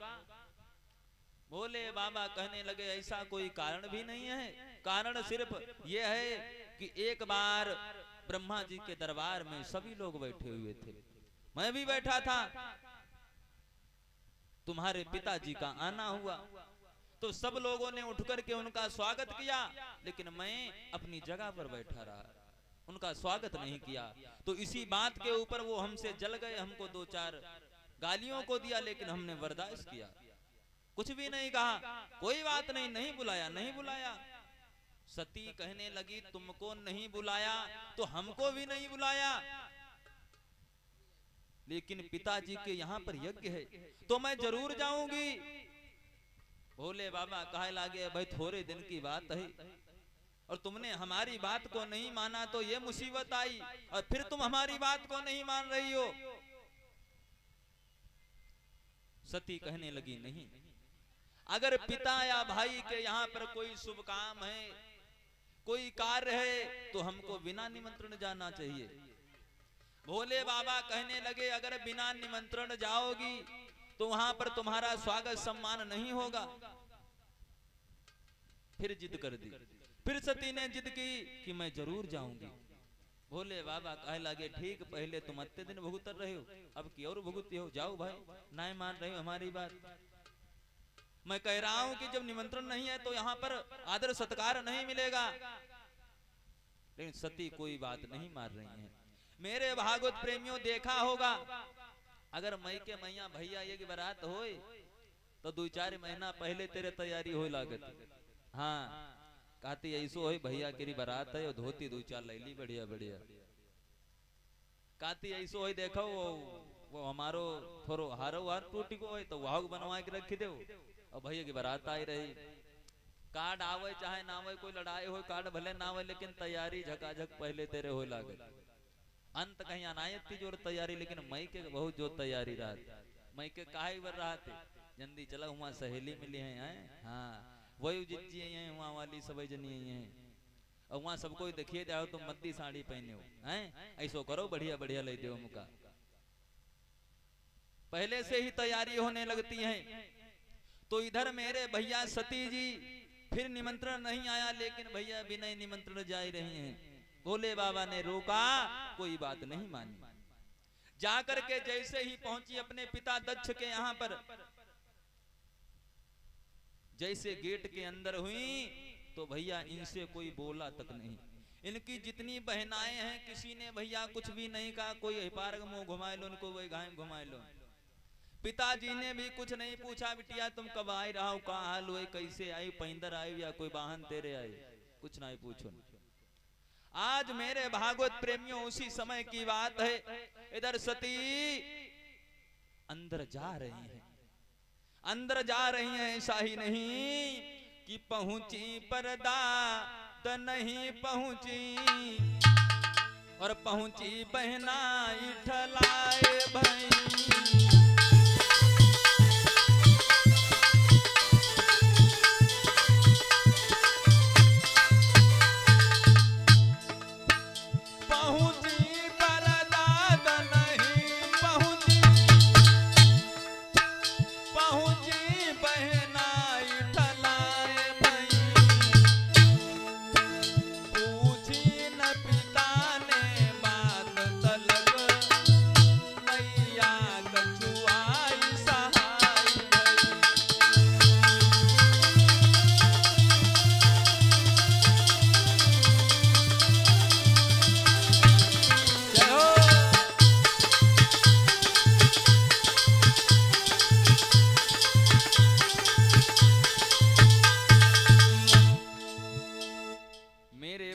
भोले बाबा कहने लगे ऐसा कोई कारण भी नहीं है। कारण सिर्फ ये है कि एक बार ब्रह्मा जी के दरबार में सभी लोग बैठे हुए थे, मैं भी बैठा था। तुम्हारे पिताजी का आना हुआ तो सब लोगों ने उठ करके उनका स्वागत किया, लेकिन मैं अपनी जगह पर बैठा रहा, उनका स्वागत नहीं किया। तो इसी बात के ऊपर वो हमसे जल गए, हमको 2-4 गालियों को दिया, लेकिन हमने बर्दाश्त किया, कुछ भी नहीं कहा। कोई बात नहीं, नहीं बुलाया, नहीं बुलाया। सती कहने लगी तुमको नहीं बुलाया तो हमको भी नहीं बुलाया, लेकिन पिताजी के यहाँ पर यज्ञ है तो मैं जरूर जाऊंगी। भोले बाबा कहे लागे भाई थोड़े दिन की बात है और तुमने हमारी बात को नहीं माना तो ये मुसीबत आई, और फिर तुम हमारी बात को नहीं मान रही हो। सती कहने लगी नहीं, अगर पिता या भाई के यहाँ पर कोई शुभ काम है, कोई कार्य है, तो हमको बिना निमंत्रण जाना चाहिए। भोले बाबा कहने लगे अगर बिना निमंत्रण जाओगी तो वहां पर तुम्हारा स्वागत सम्मान नहीं होगा। फिर जिद कर दी, फिर सती ने जिद की कि मैं जरूर जाऊंगी। भोले बाबा कहे लगे ठीक, पहले तुम अत्ते दिन भुगत रहे हो, अब की और भुगती हो, जाओ भाई, नहीं मान रहे हो हमारी बात। मैं कह रहा हूं कि जब निमंत्रण नहीं है तो यहाँ पर आदर सत्कार नहीं मिलेगा, लेकिन सती कोई बात नहीं मान रही हैं। मेरे भागवत प्रेमियों देखा होगा, अगर मई के मैया भैया ये की बारात होए तो 2-4 महीना पहले तेरे तैयारी हो लागत। हाँ, कहती ऐसो हो भैया केरी बारात है, धोती 2-4 लैली बढ़िया बढ़िया। कहती ऐसो हो देखो वो हमारो थोड़ो हारो हार टूटी को है तो वाहक बनवा के रखी दो, और भैया की बारात आई रही। कार्ड आवे चाहे ना आवे, कोई लड़ाई हो कार्ड भले ना आवे, लेकिन तैयारी झकाझक पहले तेरे हो लागत। अंत कहीं अनायत थी जोर तैयारी, लेकिन मई के बहुत जो तैयारी रहा। मई के काहे बर रहा थे जल्दी चला, वहाँ सहेली मिली है। हाँ, वही जिज्जी है वहाँ वाली सब जनी है, और वहाँ सबको देखिए जाओ तो मद्दी साड़ी पहने हो हैं, ऐसो करो बढ़िया बढ़िया ले दो मुका। पहले से ही तैयारी होने लगती है। तो इधर मेरे भैया सती जी फिर निमंत्रण नहीं आया, लेकिन भैया बिना निमंत्रण जा रही हैं। भोले बाबा ने रोका, कोई बात नहीं मानी। जाकर के जैसे ही पहुंची अपने पिता दक्ष के यहाँ पर, जैसे गेट के अंदर हुई तो भैया इनसे कोई बोला तक नहीं। इनकी जितनी बहनाएं हैं किसी ने भैया कुछ भी नहीं कहा, कोई पार मुंह घुमा लो, उनको वही घाय घुमा लो। पिताजी ने भी कुछ नहीं पूछा, बिटिया तुम कब आई रहा हो, कहाँ हाल हुए, कैसे आई, पैंदर आई या कोई वाहन तेरे आई, कुछ नहीं पूछो। आज मेरे भागवत प्रेमियों उसी समय की बात है, इधर सती अंदर जा रही है, अंदर जा रही है। ऐसा ही नहीं कि पहुंची परदा तो नहीं पहुंची, और पहुंची बहना इठलाए भाई।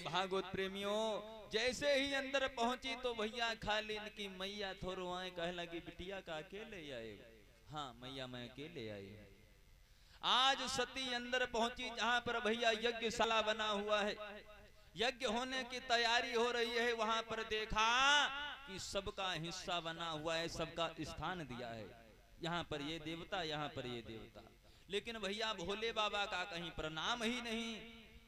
भागवत प्रेमियों जैसे ही अंदर पहुंची तो भैया खाली इनकी मैया थोरो आए, कह लगी बिटिया का अकेले आए। हाँ मैया मैं अकेले आई। आज सती अंदर पहुंची जहां पर भैया यज्ञशाला बना हुआ है, यज्ञ होने की तैयारी हो रही है। वहां पर देखा कि सबका हिस्सा बना हुआ है, सबका स्थान दिया है, यहाँ पर ये देवता, यहाँ पर ये देवता। लेकिन भैया भोले बाबा का कहीं प्रणाम ही नहीं।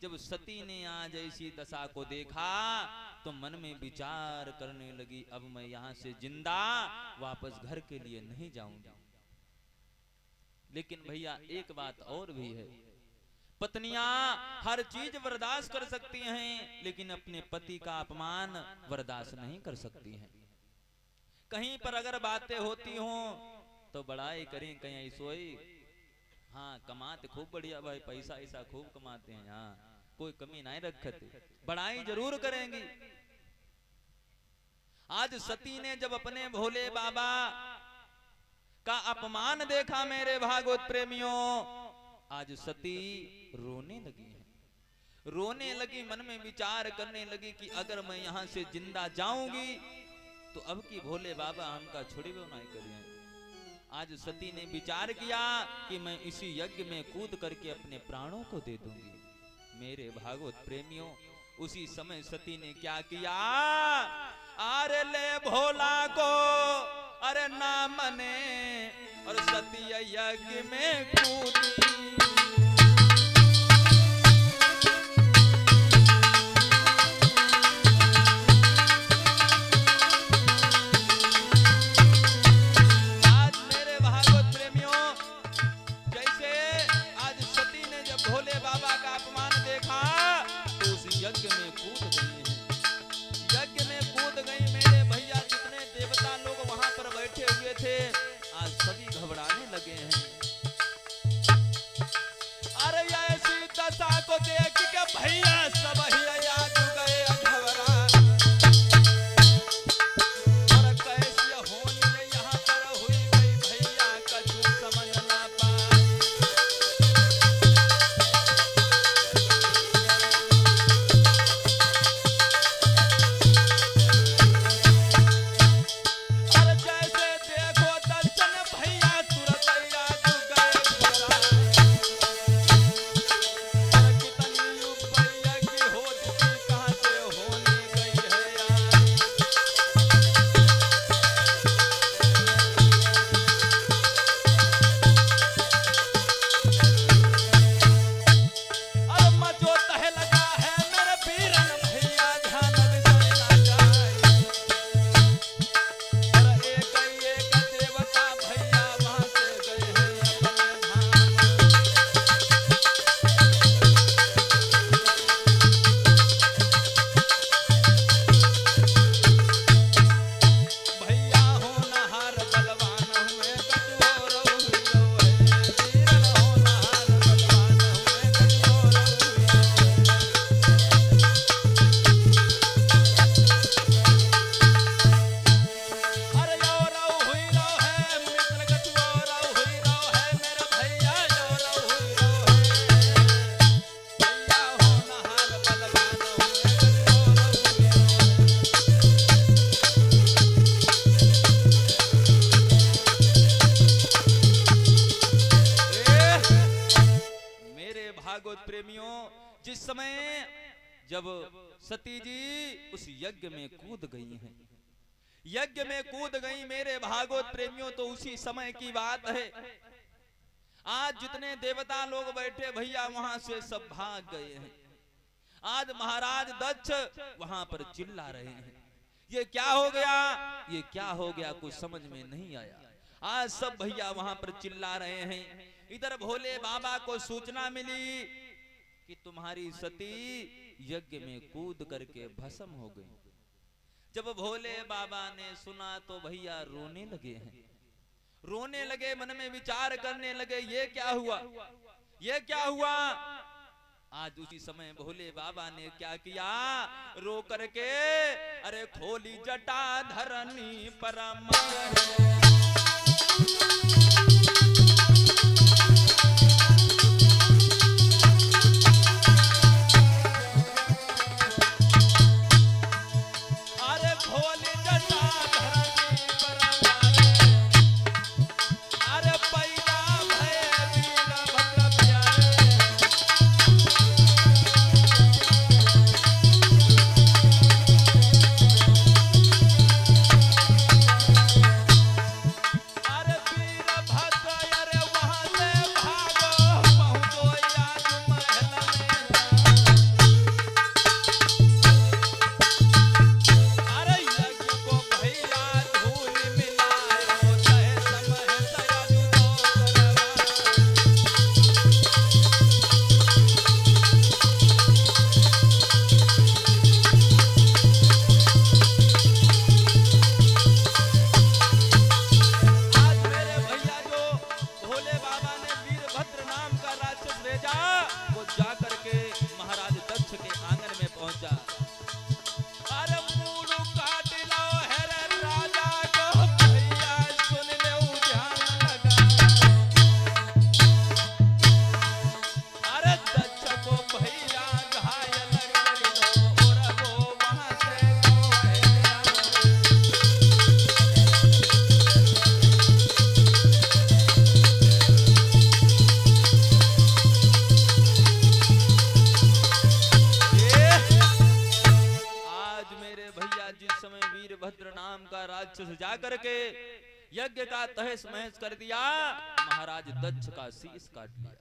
जब सती ने आज ऐसी दशा को देखा तो मन में विचार करने लगी, अब मैं यहाँ से जिंदा वापस घर के लिए नहीं जाऊंगी। लेकिन भैया एक बात और भी है, पत्नियां हर चीज बर्दाश्त कर सकती हैं, लेकिन अपने पति का अपमान बर्दाश्त नहीं कर सकती हैं। कहीं पर अगर बातें होती हों तो बड़ाई करें, कहीं सोई, हाँ कमाते खूब बढ़िया भाई, पैसा ऐसा खूब कमाते हैं, हाँ कोई कमी नहीं रखते, बड़ाई जरूर करेंगी। आज सती ने जब अपने भोले बाबा का अपमान देखा मेरे भागवत प्रेमियों, आज सती रोने लगी है, रोने लगी, मन में विचार करने लगी कि अगर मैं यहाँ से जिंदा जाऊंगी तो अब की भोले बाबा हमका छोड़ी वो नहीं करिए। आज सती ने विचार किया कि मैं इसी यज्ञ में कूद करके अपने प्राणों को दे दूंगी। मेरे भागवत प्रेमियों उसी समय सती ने क्या किया, अरे ले भोला को अरे ना मने, और सती यज्ञ में कूदी। यज्ञ में कूद गई हैं, यज्ञ में कूद गई। मेरे भैया जितने देवता लोग वहां पर बैठे हुए थे आज सभी घबराने लगे हैं। जब सती जी उस यज्ञ में कूद गई हैं, यज्ञ में कूद गई मेरे भागवत प्रेमियों, तो उसी समय की बात है। आज जितने देवता लोग बैठे भैया वहां से सब भाग गए हैं। आज महाराज दक्ष वहां पर चिल्ला रहे हैं, ये क्या हो गया, ये क्या हो गया, कुछ समझ में नहीं आया। आज सब भैया वहां पर चिल्ला रहे हैं। इधर भोले बाबा को सूचना मिली कि तुम्हारी सती यज्ञ में कूद करके भस्म हो गई। जब भोले बाबा ने सुना तो भैया रोने लगे हैं, रोने लगे, मन में विचार करने लगे, ये क्या हुआ, ये क्या हुआ। आज उसी समय भोले बाबा ने क्या किया, रो करके अरे खोली जटा धरनी परम, जाकर के यज्ञ का तहस महस कर दिया। महाराज दक्ष का शीश काट लिया।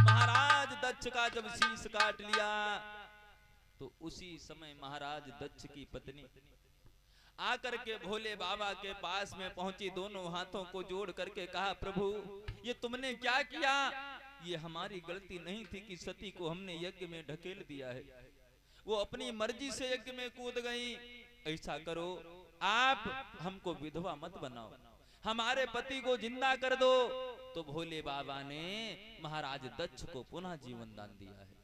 महाराज दक्ष का जब शीश काट लिया तो उसी समय महाराज दक्ष की पत्नी आकर के भोले बाबा के पास में पहुंची, दोनों हाथों को जोड़ करके कहा, प्रभु ये तुमने क्या किया, ये हमारी गलती नहीं थी कि सती को हमने यज्ञ में ढकेल दिया है, वो अपनी मर्जी से यज्ञ में कूद गई। ऐसा करो, आप हमको विधवा मत बनाओ, हमारे पति को जिंदा कर दो। तो भोले बाबा ने महाराज दक्ष को पुनः जीवन दान दिया है,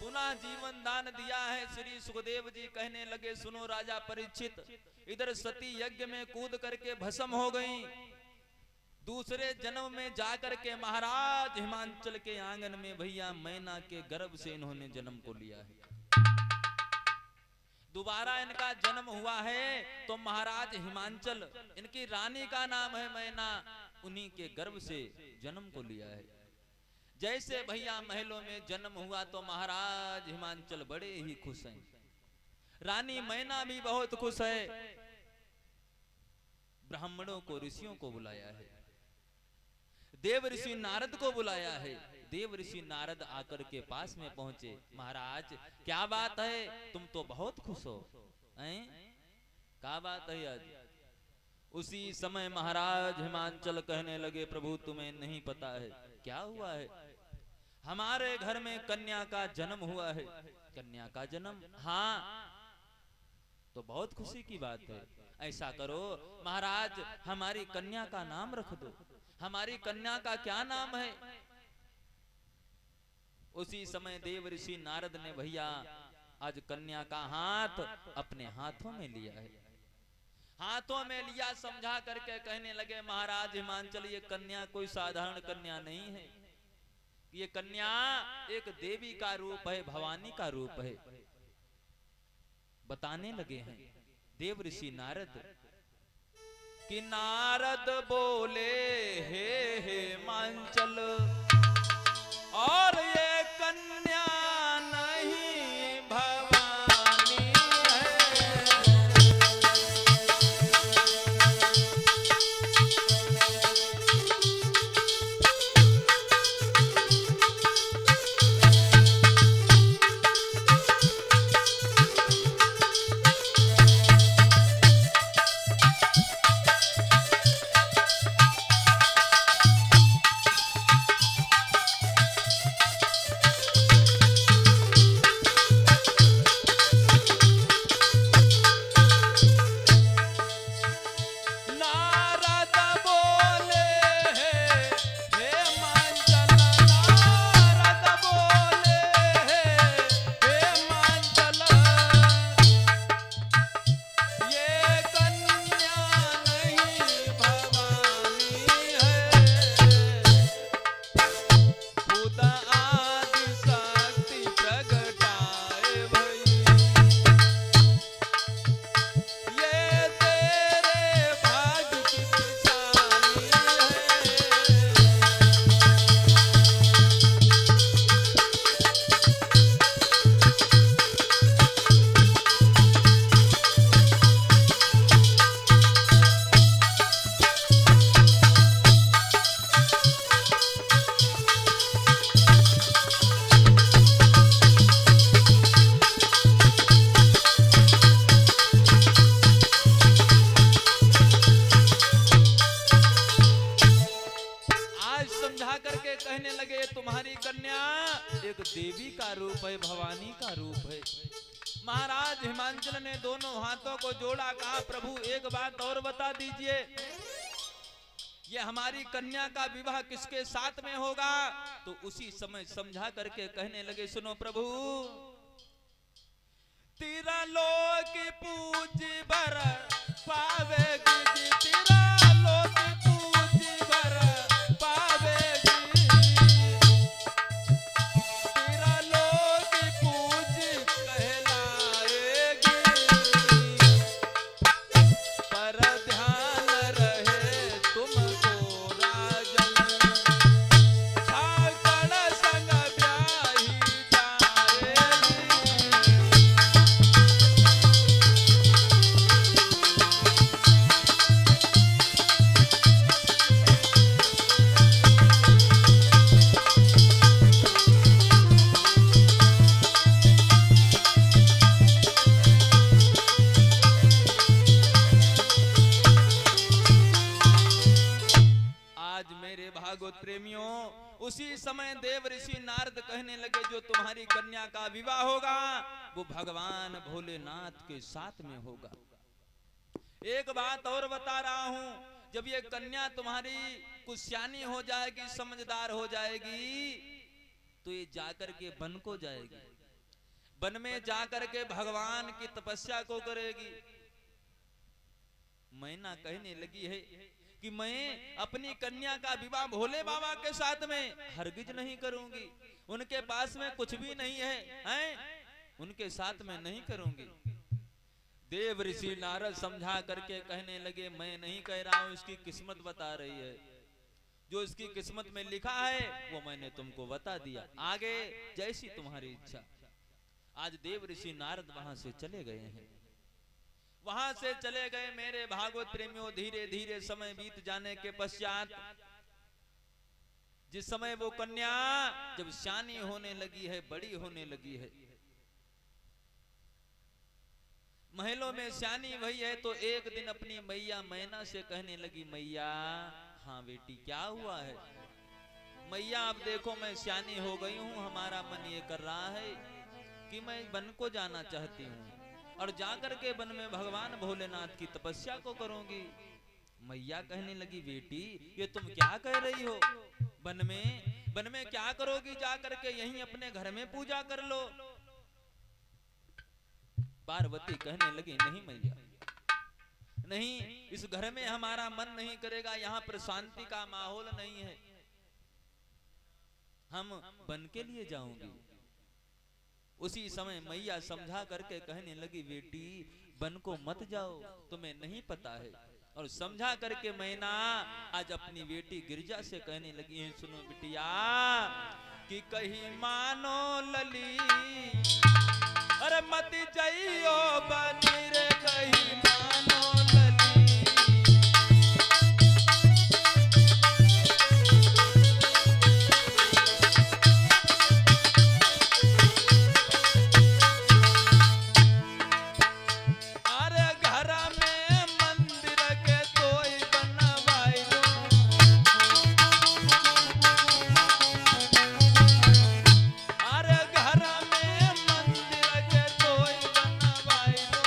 पुनः जीवन दान दिया है। श्री सुखदेव जी कहने लगे, सुनो राजा परीक्षित, इधर सती यज्ञ में कूद करके भस्म हो गई, दूसरे जन्म में जाकर के महाराज हिमांचल के आंगन में भैया मैना के गर्भ से इन्होंने जन्म को लिया है। दोबारा इनका जन्म हुआ है तो महाराज हिमांचल, इनकी रानी का नाम है मैना, उन्हीं के गर्भ से जन्म को लिया है। जैसे भैया महलों में जन्म हुआ तो महाराज हिमांचल बड़े ही खुश हैं, रानी मैना भी बहुत खुश है। ब्राह्मणों को, ऋषियों को बुलाया है, देव ऋषि नारद को बुलाया है। देव ऋषि नारद आकर के पास में पहुंचे, महाराज क्या बात है, तुम तो बहुत खुश हो, क्या बात है आज। उसी समय महाराज हिमांचल कहने लगे, प्रभु तुम्हें नहीं पता है क्या हुआ है, हमारे घर में कन्या का जन्म हुआ है। कन्या का जन्म? हाँ, तो बहुत खुशी की बात है। ऐसा करो महाराज, हमारी कन्या का नाम रख दो। हमारी कन्या का क्या नाम है? उसी समय देव ऋषि नारद ने भैया आज कन्या का हाथ अपने हाथों में लिया है, हाथों में लिया, समझा करके कहने लगे, महाराज हिमांचल ये कन्या कोई साधारण कन्या नहीं है, ये कन्या एक देवी का रूप है, भवानी का रूप है। बताने लगे हैं देव ऋषि नारद कि नारद बोले हे हिमांचल, और ये कन्या देवी का रूप है, भवानी का रूप है। महाराज हिमांचल ने दोनों हाथों को जोड़ा, कहा प्रभु एक बात और बता दीजिए, ये हमारी कन्या का विवाह किसके साथ में होगा? तो उसी समय समझा करके कहने लगे, सुनो प्रभु, तेरा लोक पूज बर पावेगी, तेरा लोक पूज बर पावेगी, तेरा लोक पूज कहलाएगी, पर ध्यान रहे तुमको राजन, छाकड़ संग ब्याही जाएगी। आज मेरे भागवत प्रेमियों, उसी समय देव ऋषि नारद कहने लगे, जो तुम्हारी कन्या का विवाह होगा वो भगवान भोलेनाथ के साथ में होगा। एक बात और बता रहा हूं, जब ये कन्या तुम्हारी कुछ सियानी हो जाएगी, समझदार हो जाएगी, तो ये जाकर के वन को जाएगी, वन में जाकर के भगवान की तपस्या को करेगी। मैना कहने लगी है कि मैं अपनी कन्या का विवाह भोले बाबा के साथ में हरगिज नहीं करूंगी, उनके पास में कुछ भी नहीं है, हैं? उनके साथ में नहीं करूंगी। देव ऋषि नारद समझा करके कहने लगे, मैं नहीं कह रहा हूं, इसकी किस्मत बता रही है, जो इसकी किस्मत में लिखा है वो मैंने तुमको बता दिया, आगे जैसी तुम्हारी इच्छा। आज देव ऋषि नारद वहां से चले गए हैं। वहां से चले गए मेरे भागवत प्रेमियों। धीरे धीरे समय बीत जाने के पश्चात, जिस समय वो कन्या जब सियानी होने लगी है, बड़ी होने लगी है, महलों में सियानी भई है, तो एक दिन अपनी मैया मैना से कहने लगी, मैया हाँ बेटी क्या हुआ है? मैया अब देखो मैं सियानी हो गई हूँ, हमारा मन ये कर रहा है कि मैं वन को जाना चाहती हूँ और जाकर के वन में भगवान भोलेनाथ की तपस्या को करूंगी। मैया कहने लगी, बेटी ये तुम क्या कह रही हो? वन में क्या करोगी? जाकर के यहीं अपने घर में पूजा कर लो। पार्वती कहने लगी, नहीं मैया नहीं, इस घर में हमारा मन नहीं करेगा, यहाँ पर शांति का माहौल नहीं है, हम वन के लिए जाऊंगी। उसी समय मैया समझा करके कहने लगी, बेटी वन को मत जाओ, तुम्हें नहीं पता है। और समझा करके मैना आज अपनी बेटी गिरजा से कहने लगी है, सुनो बिटिया कि कहीं मानो लली, अरे मत जाइयो बनी रे, कहीं मानो लली, अरे घर में मंदिर के तोय बनवाई दो, अरे घर में मंदिर के तोय बनवाई दो,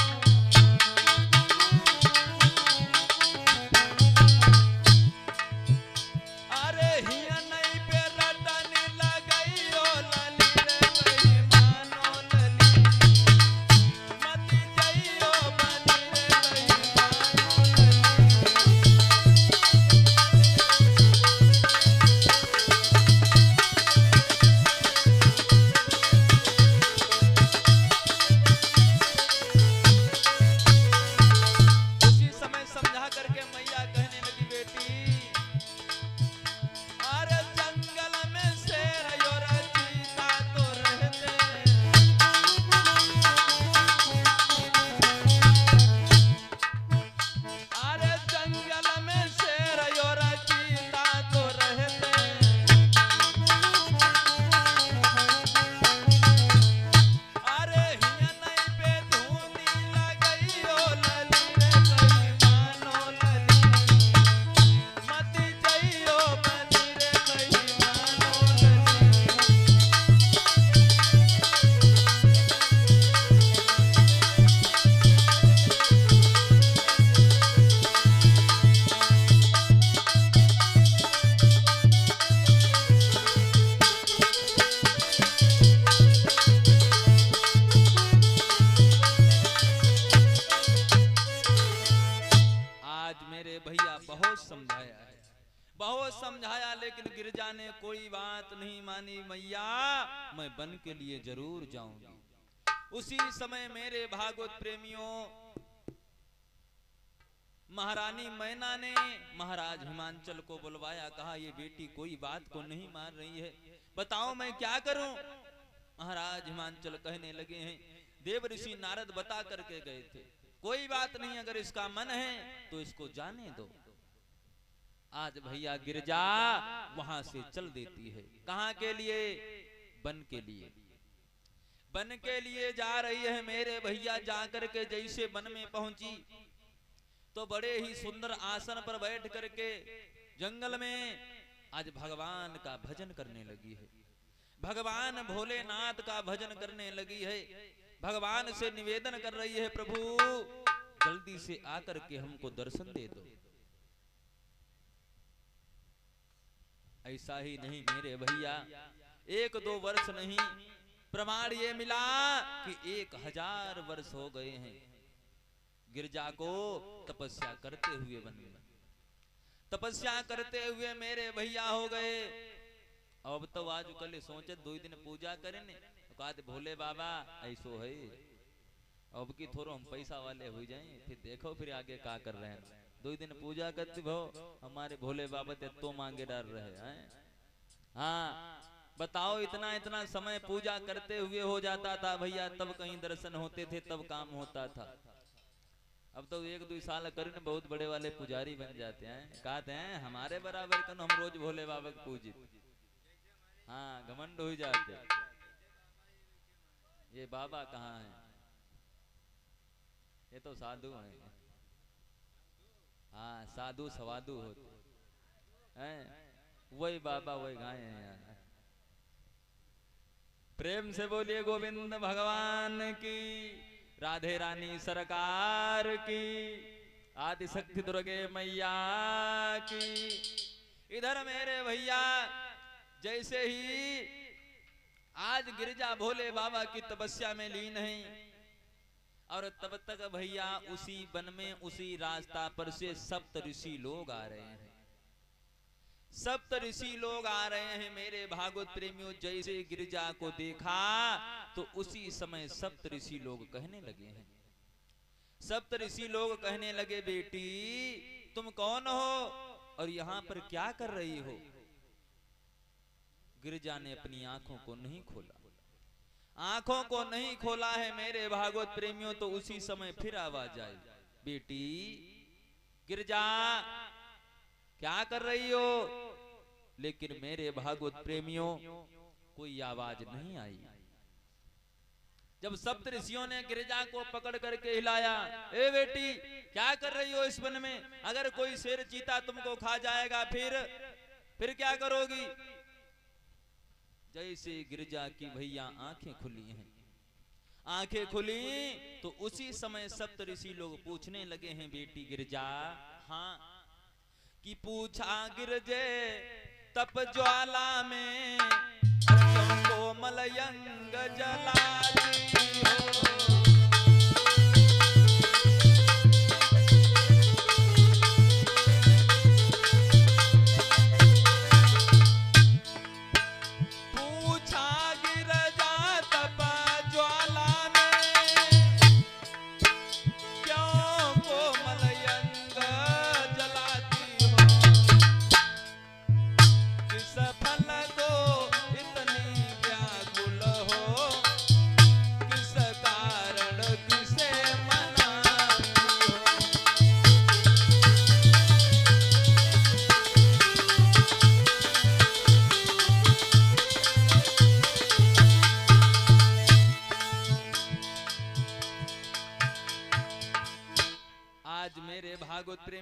लेकिन गिरजा ने कोई बात नहीं मानी। मैया मैं वन के लिए जरूर जाऊंगी। उसी समय मेरे भागवत प्रेमियों महारानी मैना ने महाराज हिमांचल को बुलवाया, कहा ये बेटी कोई बात को नहीं मान रही है, बताओ मैं क्या करूं। महाराज हिमांचल कहने लगे हैं, देव ऋषि नारद बता करके गए थे, कोई बात नहीं, अगर इसका मन है तो इसको जाने दो। आज भैया गिरजा वहां से चल देती है। कहां के लिए? वन के लिए। वन के लिए जा रही है मेरे भैया। जाकर के जैसे वन में पहुंची तो बड़े ही सुंदर आसन पर बैठ करके जंगल में आज भगवान का भजन करने लगी है। भगवान भोलेनाथ का भजन करने लगी है। भगवान से निवेदन कर रही है, प्रभु जल्दी से आकर के हमको दर्शन दे दो। ऐसा ही नहीं मेरे भैया, 1-2 वर्ष नहीं, प्रमाण ये मिला कि 1000 वर्ष हो गए हैं गिरजा को तपस्या करते हुए वन में। तपस्या करते हुए मेरे भैया हो गए। अब तो आज कल सोचे 2 दिन पूजा करें, कहते भोले बाबा ऐसो है, अब की थोड़ा हम पैसा वाले हो जाएं, फिर देखो फिर आगे क्या कर रहे हैं। 2 दिन पूजा करते भो हमारे भोले बाबा तो मांगे डाल रहे हैं। हाँ बताओ, इतना इतना समय पूजा करते हुए हो जाता था भैया, तब कहीं दर्शन होते थे, तब काम होता था। अब तो 1-2 साल करें बहुत बड़े वाले पुजारी बन जाते हैं। कहते हैं हमारे बराबर कन हम रोज भोले बाबा को पूजित। हाँ घमंड हो जाते। ये बाबा कहाँ है? ये तो साधु हैं। हाँ साधु सवाधु होते हैं, वही बाबा वही गाय हैं यार। प्रेम से बोलिए गोविंद भगवान की, राधे रानी सरकार की, आदिशक्ति दुर्गे मैया की। इधर मेरे भैया जैसे ही आज गिरजा भोले बाबा की तपस्या में लीन है, और तब तक भैया उसी वन में उसी रास्ता पर से सप्त ऋषि लोग आ रहे हैं। सप्त ऋषि लोग आ रहे हैं मेरे भागवत प्रेमियों। जैसे गिरजा को देखा तो उसी समय सप्त ऋषि लोग कहने लगे हैं। सप्त ऋषि लोग कहने लगे, बेटी तुम कौन हो और यहाँ पर क्या कर रही हो? गिरजा ने अपनी आंखों को नहीं खोला। आंखों को नहीं खोला है मेरे भागवत प्रेमियों। तो उसी समय फिर आवाज आई, बेटी गिरजा क्या कर रही हो? लेकिन मेरे भागवत प्रेमियों कोई आवाज नहीं आई। जब सप्त ऋषियों ने गिरजा को पकड़ करके हिलाया, ए बेटी क्या कर रही हो इस वन में? अगर कोई शेर चीता तुमको खा जाएगा फिर क्या करोगी? जैसे गिरजा की भैया आंखें खुली हैं, आंखें खुली तो उसी समय सप्त ऋषि लोग पूछने लगे हैं, बेटी गिरजा हाँ कि पूछा गिरजे तप ज्वाला में कोमल यंग जलाती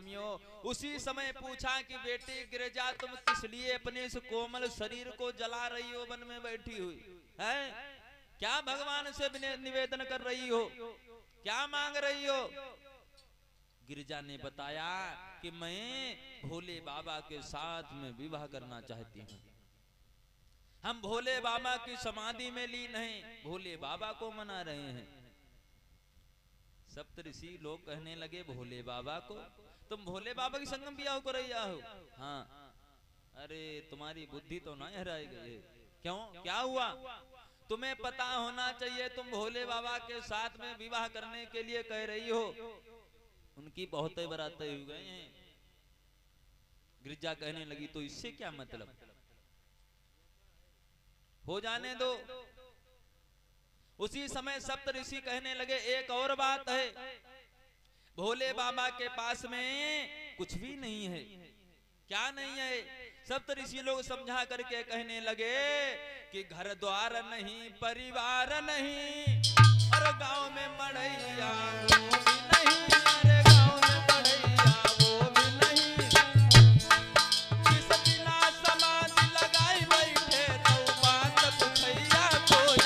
हो। उसी समय पूछा कि बेटी गिरजा तुम किस लिए अपने इस कोमल शरीर को जला रही हो वन में बैठी हुई है? क्या भगवान से निवेदन कर रही हो? क्या मांग रही हो? गिरजा ने बताया कि मैं भोले बाबा के साथ में विवाह करना चाहती हूँ। हम भोले बाबा की समाधि में लीन हैं, भोले बाबा को मना रहे हैं। सप्त ऋषि लोग कहने लगे, भोले बाबा को? तुम भोले बाबा की संगम बियाह को रही हो? हाँ अरे तुम्हारी बुद्धि तो ना हराई गई है। क्यों, क्या हुआ? तुम्हें पता होना चाहिए, तुम भोले बाबा के साथ में विवाह करने के लिए कह रही हो, उनकी बहुत बरातें हो गए हैं। गिरिजा कहने लगी तो इससे क्या मतलब, हो जाने दो। उसी समय सप्त ऋषि कहने लगे एक और बात है, भोले बाबा के पास में कुछ भी नहीं है। क्या नहीं है? सप्त ऋषि लोग समझा करके कहने लगे कि घर द्वार नहीं, परिवार नहीं, और गांव में मड़ैया वो भी नहीं, अरे गांव में मड़ैया वो भी नहीं। जिस बिना समाधि लगाई बैठे तो बात पुछैया कोई।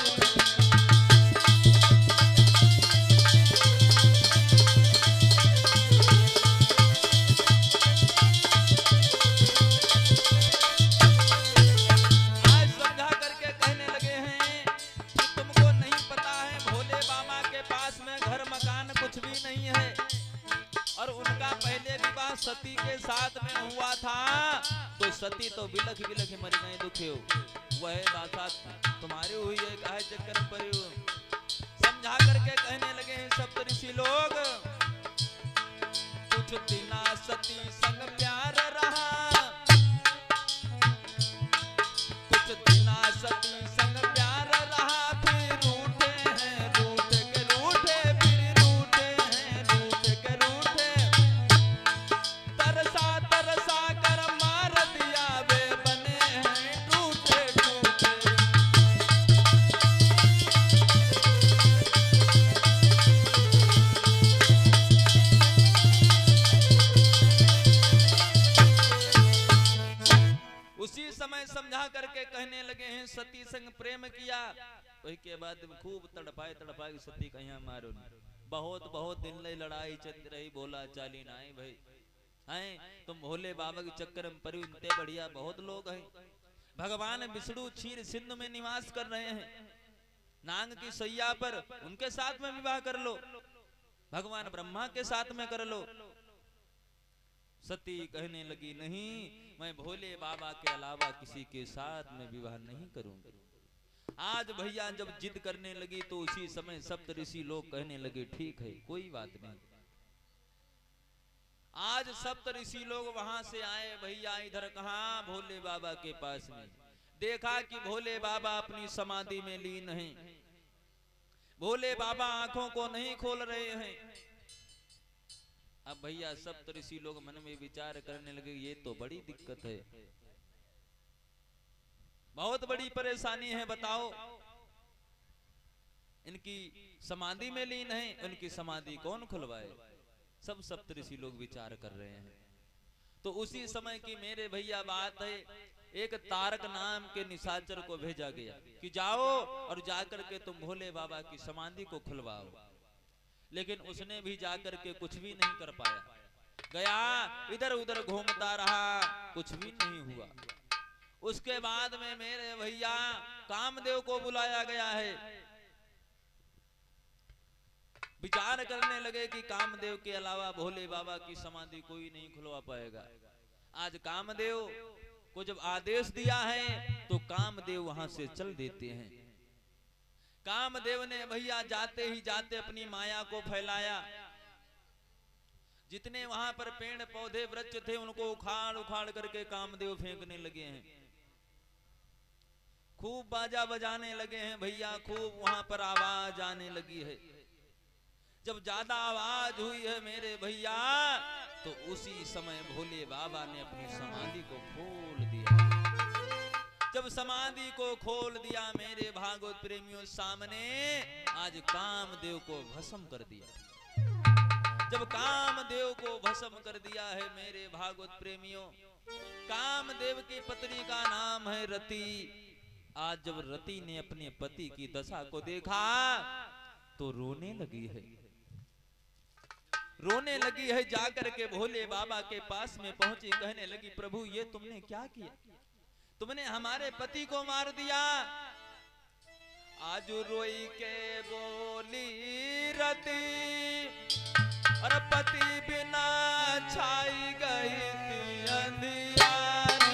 सती के साथ में हुआ था तो सती तो बिलख बिलख मर गए दुखे हो, वह दासा तुम्हारी हुई है, काहे चक्कर पर समझा करके कहने लगे हैं सप्त ऋषि लोग, कुछ दिना सती संग प्यार रहा, कुछ दिना सती संग प्यार रहा, फिर रूठे हैं रूठ के रूठे, फिर रूठे हैं रूठ के रूठे, तरसा तरसा कर मार दिया वे बने हैं टूटे टूटे। उसी समय समझा करके कहने लगे हैं सती संग प्रेम किया, वही के बाद खूब तड़पाए तड़पाए सती कहीं मारो, बहुत बहुत दिन लड़ाई चल रही, बोला चाली ना भाई हैं, तुम भोले बाबा के चक्कर में पड़ी, इतने बढ़िया बहुत लोग हैं। भगवान विष्णु क्षीर सिंधु में निवास कर रहे हैं, नांग की सैया पर, उनके साथ में विवाह कर लो, भगवान ब्रह्मा के साथ में कर लो। सती कहने लगी नहीं, मैं भोले बाबा के अलावा किसी के साथ में विवाह नहीं करूंगी। आज भैया जब जिद करने लगी तो उसी समय सप्त ऋषि लोग कहने लगे ठीक है कोई बात नहीं। आज सप्त ऋषि लोग वहां से आए भैया इधर, कहां? भोले बाबा के पास में। देखा कि भोले बाबा अपनी समाधि में लीन हैं, भोले बाबा आंखों को नहीं खोल रहे हैं। अब भैया सप्त ऋषि लोग मन में विचार करने लगे ये तो बड़ी दिक्कत है, बहुत बड़ी परेशानी है, बताओ इनकी समाधि में लीन है, उनकी समाधि कौन खुलवाए? सब सप्तऋषि लोग विचार कर रहे हैं। तो उसी समय की मेरे भैया बात है, एक तारक नाम के निशाचर को भेजा गया कि जाओ और जाकर के तुम भोले बाबा की समाधि को खुलवाओ, लेकिन उसने भी जाकर के कुछ भी नहीं कर पाया, गया इधर उधर घूमता रहा, कुछ भी नहीं हुआ। उसके बाद में मेरे भैया कामदेव को बुलाया गया है, विचार करने लगे कि कामदेव के अलावा भोले बाबा की समाधि कोई नहीं खुलवा पाएगा। आज कामदेव को जब आदेश दिया है तो कामदेव वहां से चल देते हैं। कामदेव ने भैया जाते ही जाते अपनी माया को फैलाया, जितने वहां पर पेड़ पौधे वृक्ष थे उनको उखाड़ उखाड़ करके कामदेव फेंकने लगे हैं, खूब बाजा बजाने लगे हैं भैया, खूब वहां पर आवाज आने लगी है। जब ज्यादा आवाज हुई है मेरे भैया तो उसी समय भोले बाबा ने अपनी समाधि को खोल दिया। जब समाधि को खोल दिया मेरे भागवत प्रेमियों सामने, आज कामदेव को भस्म कर दिया। जब कामदेव को भस्म कर दिया है मेरे भागवत प्रेमियों, कामदेव की पत्नी का नाम है रति। आज जब रति ने अपने पति की दशा को देखा तो रोने लगी है, रोने लगी है, जाकर के भोले बाबा के पास में पहुंची, कहने लगी प्रभु ये तुमने क्या किया, तुमने हमारे पति को मार दिया। आज रोई के बोली रति, और पति बिना छाई गई थी अंधियारी।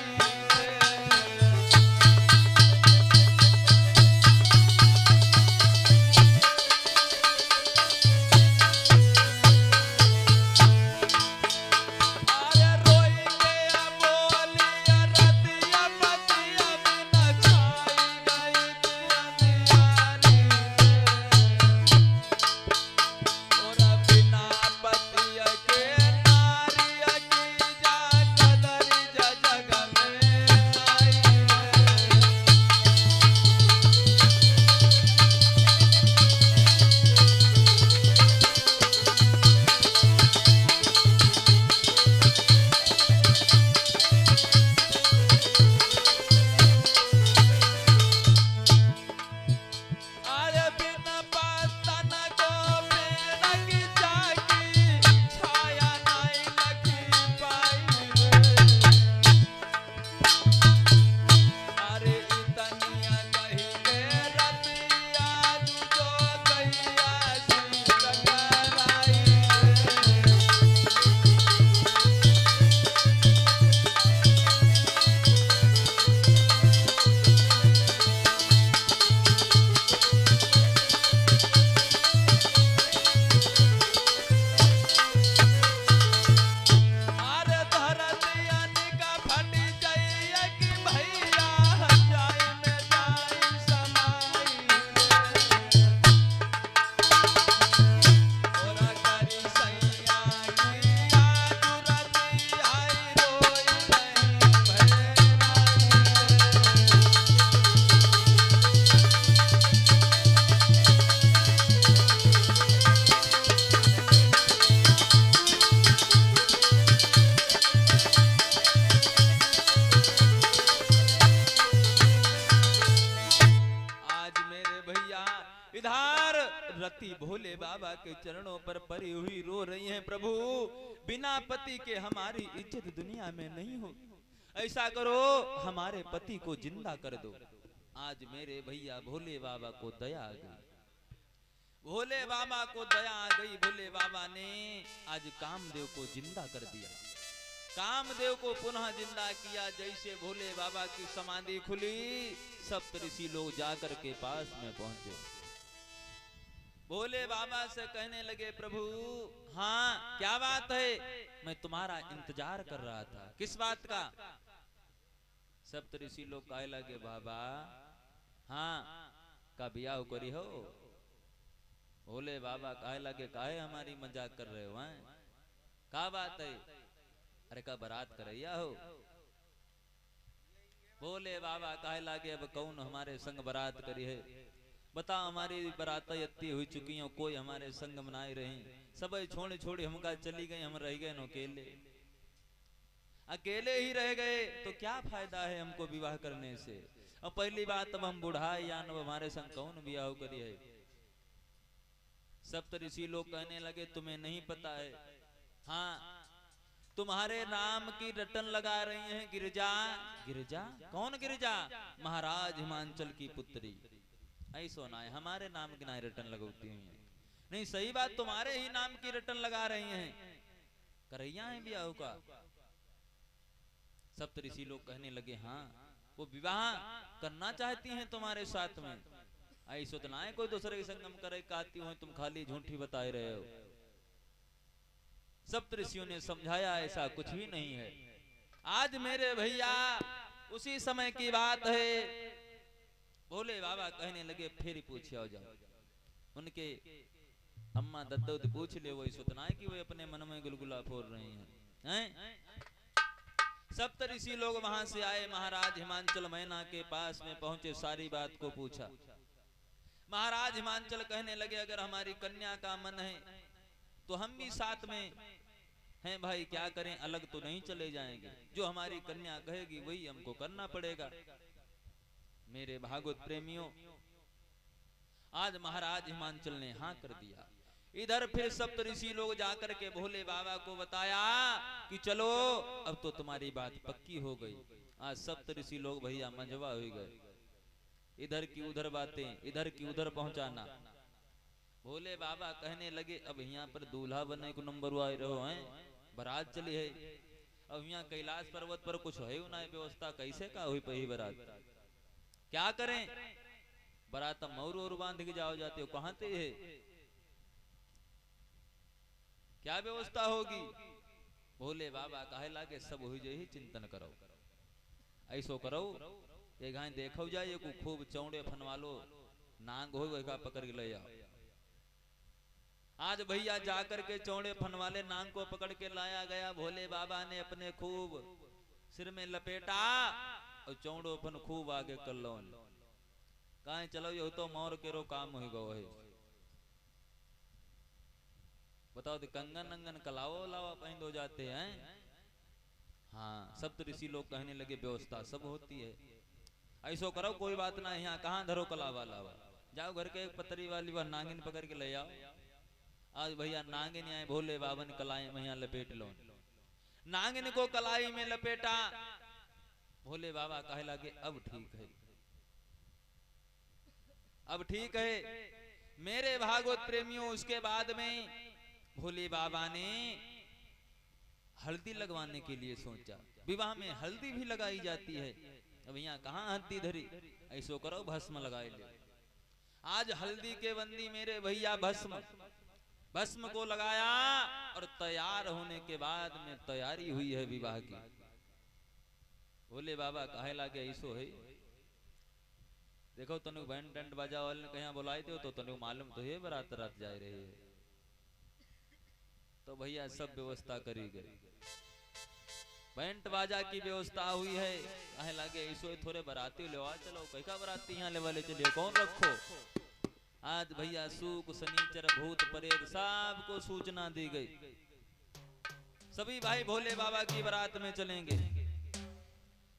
रति भोले बाबा के चरणों पर पड़ी हुई रो रही हैं, प्रभु बिना पति के हमारी इज्जत दुनिया में नहीं हो, ऐसा करो हमारे पति को जिंदा कर दो। आज मेरे भैया भोले बाबा को दया आ गई, भोले बाबा को दया आ गई। भोले बाबा ने आज कामदेव को जिंदा कर दिया, कामदेव को पुनः जिंदा किया। जैसे भोले बाबा की समाधि खुली, सप्तऋषि लोग जाकर के पास में पहुंचे, भोले बाबा से कहने लगे, प्रभु हाँ क्या बात है, मैं तुम्हारा इंतजार कर रहा था। किस बात का? सप्तऋषि लोग कहे लगे, बाबा हाँ का ब्याह करी हो। भोले बाबा कहे लगे, काहे हमारी मजाक कर रहे हो, क्या बात है? अरे का बारात करैया हो। भोले बाबा कहे लगे, अब कौन हमारे संग बारात करी है, बता हमारी बारात इतनी हुई चुकी हो, कोई हमारे संग मनाए रहे, सब छोड़ छोड़ हमका चली गई, हम रह गए अकेले, अकेले ही रह गए तो क्या फायदा है हमको विवाह करने से। और पहली बात, अब हम बुढ़ा या न हमारे संग कौन विवाह करी है। सप्तऋषि लोग कहने लगे, तुम्हें नहीं पता है, हाँ तुम्हारे नाम की रटन लगा रही हैं गिरिजा। गिरिजा? कौन गिरिजा? महाराज हिमांचल की पुत्री। ऐसो ना है, हमारे नाम की ना रटन लगती हुई है। नहीं सही बात, तुम्हारे ही नाम की रटन लगा रही हैं, करैया है ब्याह का। सप्तऋषि लोग कहने लगे, हाँ वो विवाह करना चाहती हैं तुम्हारे साथ में, ऐसो तो ना है कोई दूसरे के संगम करे कहती हो, तुम खाली झूठी बताए रहे हो। सप्तऋषियों ने समझाया, ऐसा कुछ भी नहीं है। आज मेरे भैया उसी समय की बात है। भोले बाबा कहने लगे, फिर पूछे हो जाओ, उनके अम्मा दद्दो पूछ ले, वही सुतना है कि वे अपने मन में गुलगुला फोड़ रही हैं। सप्तऋषि लोग वहां से आए, महाराज हिमांचल मैना के पास में पहुंचे, सारी बात को पूछा। महाराज हिमांचल कहने लगे, अगर हमारी कन्या का मन है तो हम भी साथ में हैं भाई, क्या करें, अलग तो नहीं चले जाएंगे, जो हमारी कन्या कहेगी वही हमको करना पड़ेगा। मेरे भागवत प्रेमियों, आज महाराज हिमांचल ने हाँ कर दिया। इधर फिर सप्तऋषि लोग जाकर के भोले बाबा को बताया कि चलो अब तो तुम्हारी बात पक्की हो गई। आज सप्तऋषि लोग भैया मंझवा हो गए, इधर की उधर बातें, इधर की उधर पहुंचाना। भोले बाबा कहने लगे, अब यहाँ पर दूल्हा बनने को नंबर आए रहो हैं, बारात चली है, अब यहाँ कैलाश पर्वत पर कुछ है ना व्यवस्था, कैसे का हुई पही बारात, क्या करें? बारात मोर और बांध के जाओ जाते हो, कहाँ ते है, क्या व्यवस्था होगी? भोले बाबा कहे लागे, सब हो जाए, चिंतन करो, ऐसो करो, ये गाय देखो जाए को खूब चौड़े फनवालो नांग हो का पकड़ के ले आओ। आज भैया जाकर के चौड़े फन वाले नांग को पकड़ के लाया गया। भोले बाबा ने अपने खूब सिर में लपेटा और चौड़ो फन खूब आगे कर लो, कहा चलो ये तो मोर के रो काम हो गो है। बताओ, कंगन अंगन कलाओ लावा पहन हो जाते हैं। हाँ, सप्तऋषि लोग कहने लगे, व्यवस्था सब होती है, ऐसो करो, कोई बात ना, यहाँ कहाँ धरो कलावा लावा, जाओ घर के एक पतरी वाली वह नागिन पकड़ के ले आओ। आज भैया नागिन आए, भोले बाबा ने कलाई में यहाँ लपेट लो, नागिन को कलाई में लपेटा। भोले बाबा कहे लगे, अब ठीक है, अब ठीक है। मेरे भागवत प्रेमियों, उसके बाद में भोले बाबा ने हल्दी लगवाने के लिए सोचा। विवाह में हल्दी भी लगाई जाती है, अब यहाँ कहाँ हल्दी धरी, ऐसो करो भस्म लगाए ले। आज हल्दी के बंदी मेरे भैया भस्म को लगाया और तैयार होने के बाद में तैयारी हुई है विवाह की। भोले बाबा कहे लागे, ऐसो है, देखो तनु बैंड टंड बाजा वाले ने कहीं बुलाए थे तो तनु मालूम तो है बारात रात जा रही है। तो भैया सब व्यवस्था करी गई, बैंड बाजा की व्यवस्था हुई है। कहे लागे, ऐसो थोड़े बराती ले, चलो कैसा बराती यहाँ ले वाले चलिए, कौन रखो। आज भैया सूक शनिचर भूत प्रेत सबको सूचना दी गई, सभी भाई भोले बाबा की बारात में चलेंगे,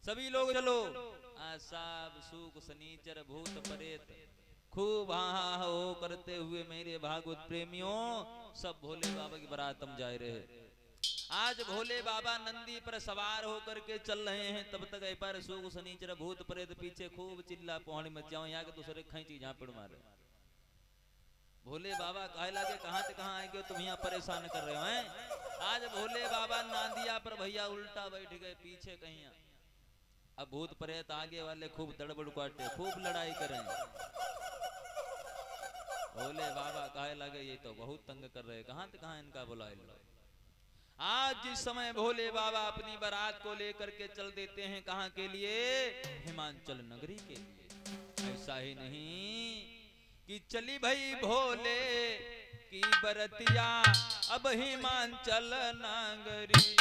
सभी लोग चलो। आज सब सूक शनिचर भूत प्रेत खूब हाँ हो करते हुए मेरे भागवत प्रेमियों सब भोले बाबा की बारात हम जा रहे। आज भोले बाबा नंदी पर सवार होकर के चल रहे हैं, तब तक ऐ पर सूग सनीचर भूत प्रेत पीछे खूब चिल्ला पौड़ी मच जाओ, यहाँ के दूसरे खींची झापड़ मारे। भोले बाबा कहे लगे कहाँ से कहाँ आएंगे तुम यहाँ परेशान कर रहे हो हैं। आज भोले बाबा नांदिया पर भैया उल्टा बैठ गए पीछे कहीं। अब भूत प्रेत आगे वाले खूब दड़बड़ काटे, खूब लड़ाई करें। भोले बाबा कहे लगे ये तो बहुत तंग कर रहे, कहाँ से कहाँ इनका बुलाए लो। आज जिस समय भोले बाबा अपनी बारात को लेकर के चल देते हैं, कहाँ के लिए? हिमांचल नगरी के लिए। ऐसा ही नहीं कि चली भई भोले की बरतिया अब हिमांचल नगरी।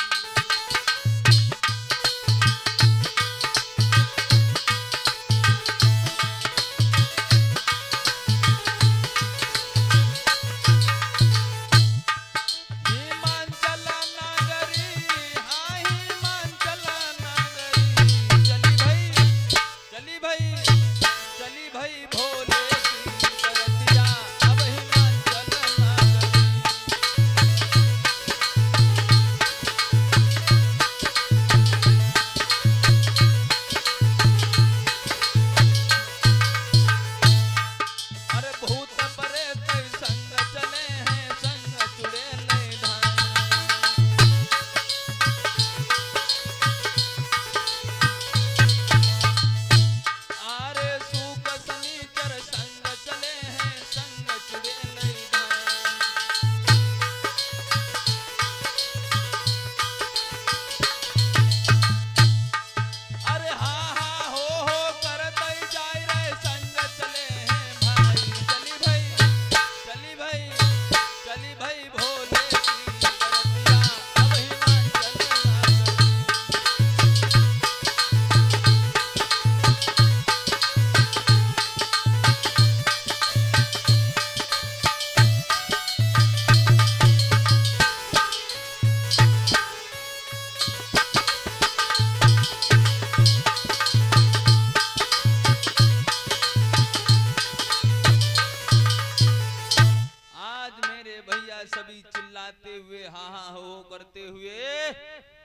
सभी चिल्लाते हुए हाँ हाँ हो करते हुए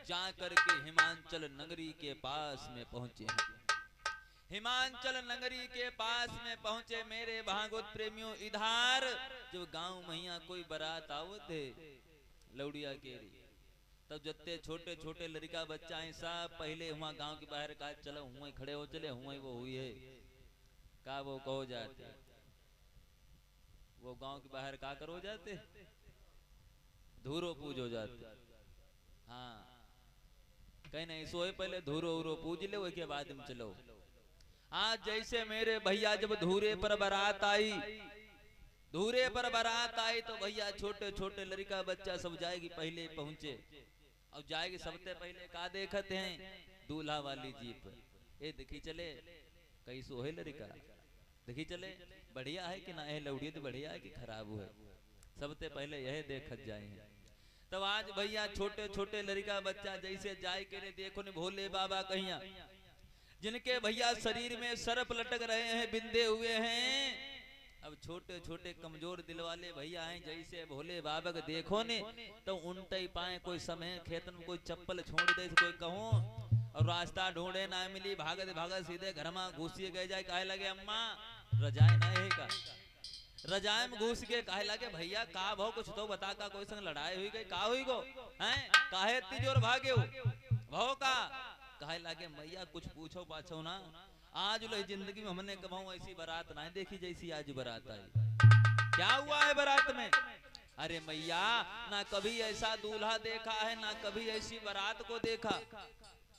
जा करके हिमांचल नगरी के पास में पहुंचे। हिमांचल नगरी के पास में पहुंचे मेरे भागवत प्रेमियों। इधर जब गांव मैया कोई बारात आवत है लौड़िया केरी, तब जत्ते छोटे छोटे लड़का बच्चा है सब पहले हुआ गांव के बाहर का चलो हुआ खड़े हो चले हुआ वो हुई है का वो कहो जाते, वो गांव के बाहर का करो जाते धूरो पूज हो जाते। हाँ कहीं नहीं सोए पहले धूरो उरो पूज ले उसके बाद में चलो। आज जैसे मेरे भैया जब धूरे पर बारात आई, धूरे पर बारात आई तो भैया छोटे छोटे लड़का बच्चा सब जाएगी पहले पहुंचे और जाएगी सबसे पहले का देखते हैं दूल्हा वाली जीप। ए देखी चले कहीं सोहे लड़का देखी चले बढ़िया है कि ना है लौड़ी तो बढ़िया है कि खराब है, सबसे पहले यह देखत जाए। तब आज भैया छोटे छोटे लड़का बच्चा जैसे जाए के देखो ने भोले बाबा कहिया जिनके भैया शरीर में सर्प लटक रहे हैं बिंदे हुए हैं। अब छोटे छोटे कमजोर दिल वाले भैया हैं, जैसे भोले बाबा को देखो ने तो उनते ही पाए कोई समय खेतन में कोई चप्पल छोड़ दे कोई कहो और रास्ता ढूंढे ना मिली भागत भागत सीधे घर में घुसिए गए जाए कहे लगे अम्मा रजाए ना है का रजाए में घुस के कहे लगे भैया का भाव कुछ तो बता का कोई संग लड़ाई हुई गई का हुई गो हैं काहे तिजोर भागे हो भाव का कहे लगे मैया कुछ पूछो पाछो ना। आज लो जिंदगी में हमने कभाऊ ऐसी बारात ना देखी जैसी आज बारात आई। क्या हुआ है बारात में? अरे मैया ना कभी ऐसा दूल्हा देखा है ना कभी ऐसी बारात को देखा।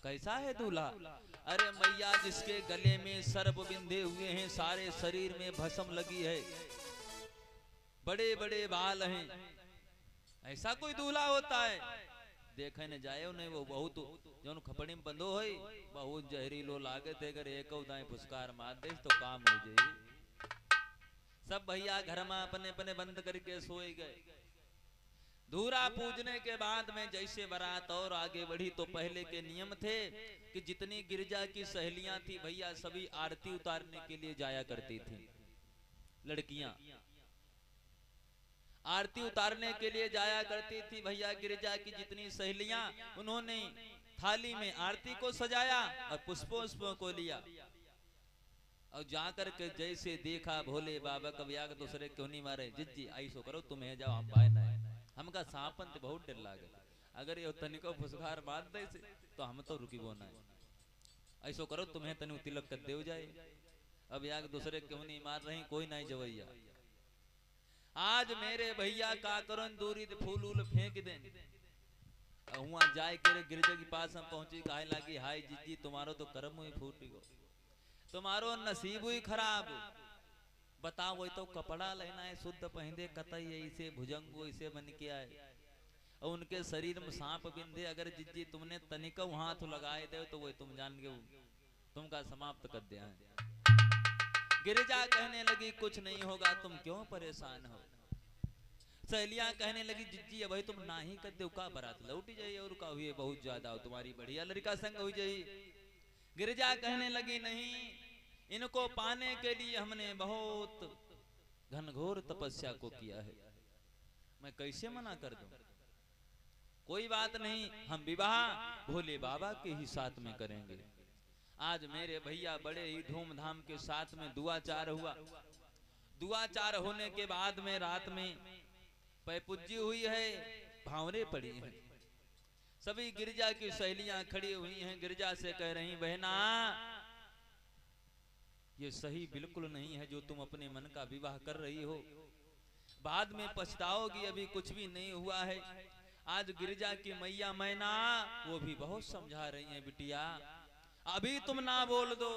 कैसा है दूल्हा? अरे मैया जिसके गले में सर्प बिंधे हुए हैं, सारे शरीर में भस्म लगी है, बड़े बड़े बाल हैं, ऐसा कोई दूल्हा होता है? देखे न जाए नहीं वो बहुत जो खपड़ी में बंधो है बहुत जहरीलो लागे थे, अगर एक फुसकार मार दे तो काम हो जाए। सब भैया घर में अपने अपने बंद करके सोए गए। धूरा पूजने के बाद में जैसे बारात और आगे बढ़ी तो पहले के नियम थे कि जितनी गिरजा की सहेलियां थी भैया सभी आरती उतारने के लिए जाया करती थी। लड़कियां आरती उतारने के लिए जाया करती थी। भैया गिरिजा की जितनी सहेलियां, उन्होंने थाली में आरती को सजाया और पुष्पों को लिया और जाकर के जैसे देखा भोले बाबा का ब्याह दूसरे क्यों नहीं मारे, जिज्जी ऐसो करो तुम्हें जाओ हम पाए ना हमका सांपन बहुत डर लागे, अगर ये तनिको फुसखार बात दे से तो हम तो रुकी बोना है, ऐसो करो तुम्हें तनु तिलक कर दे जाए। अब यार दूसरे क्यों नहीं मार रही, कोई नहीं जवैया। आज मेरे भैया का करो दूरी फूल उल फेंक दे, वहां जाए के गिरजा के पास हम पहुंची, कहे लगी हाय जिज्जी तुम्हारो तो कर्म हुई फूटी गो, तुम्हारो नसीब हुई खराब, बताओ वही तो कपड़ा लेना है शुद्ध पहने कतई ऐसे भुजंग ऐसे बन के आए और उनके शरीर में सांप बिंदे, अगर जिज्जी तुमने तनिक हाथ लगाए दे तो वही तुम जान के तुमका समाप्त कर दिया है। गिरिजा कहने लगी कुछ नहीं होगा, तुम क्यों परेशान हो। सहेलियां कहने लगी जिज्जी अब तुम ना ही कर दो का बारात लौट जाइए और का हुए बहुत ज्यादा हो, तुम्हारी बढ़िया लड़का संग हो जाइए। गिरिजा कहने लगी नहीं, इनको पाने के लिए हमने बहुत घनघोर तपस्या को किया है, मैं कैसे मना कर दूं। कोई बात नहीं, हम विवाह भोले बाबा के ही साथ में करेंगे। आज मेरे भैया बड़े ही धूमधाम के साथ में दुआचार हुआ। दुआचार होने के बाद में रात में पैपुज्जी हुई है, भावरे पड़ी हैं, सभी गिरिजा की सहेलियां खड़ी हुई हैं, गिरिजा से कह रही बहना ये सही बिल्कुल नहीं है जो तुम अपने मन का विवाह कर रही हो, बाद में पछताओगी, अभी कुछ भी नहीं हुआ है। आज गिरिजा की मैया मैना वो भी बहुत समझा रही हैं, बिटिया अभी तुम ना बोल दो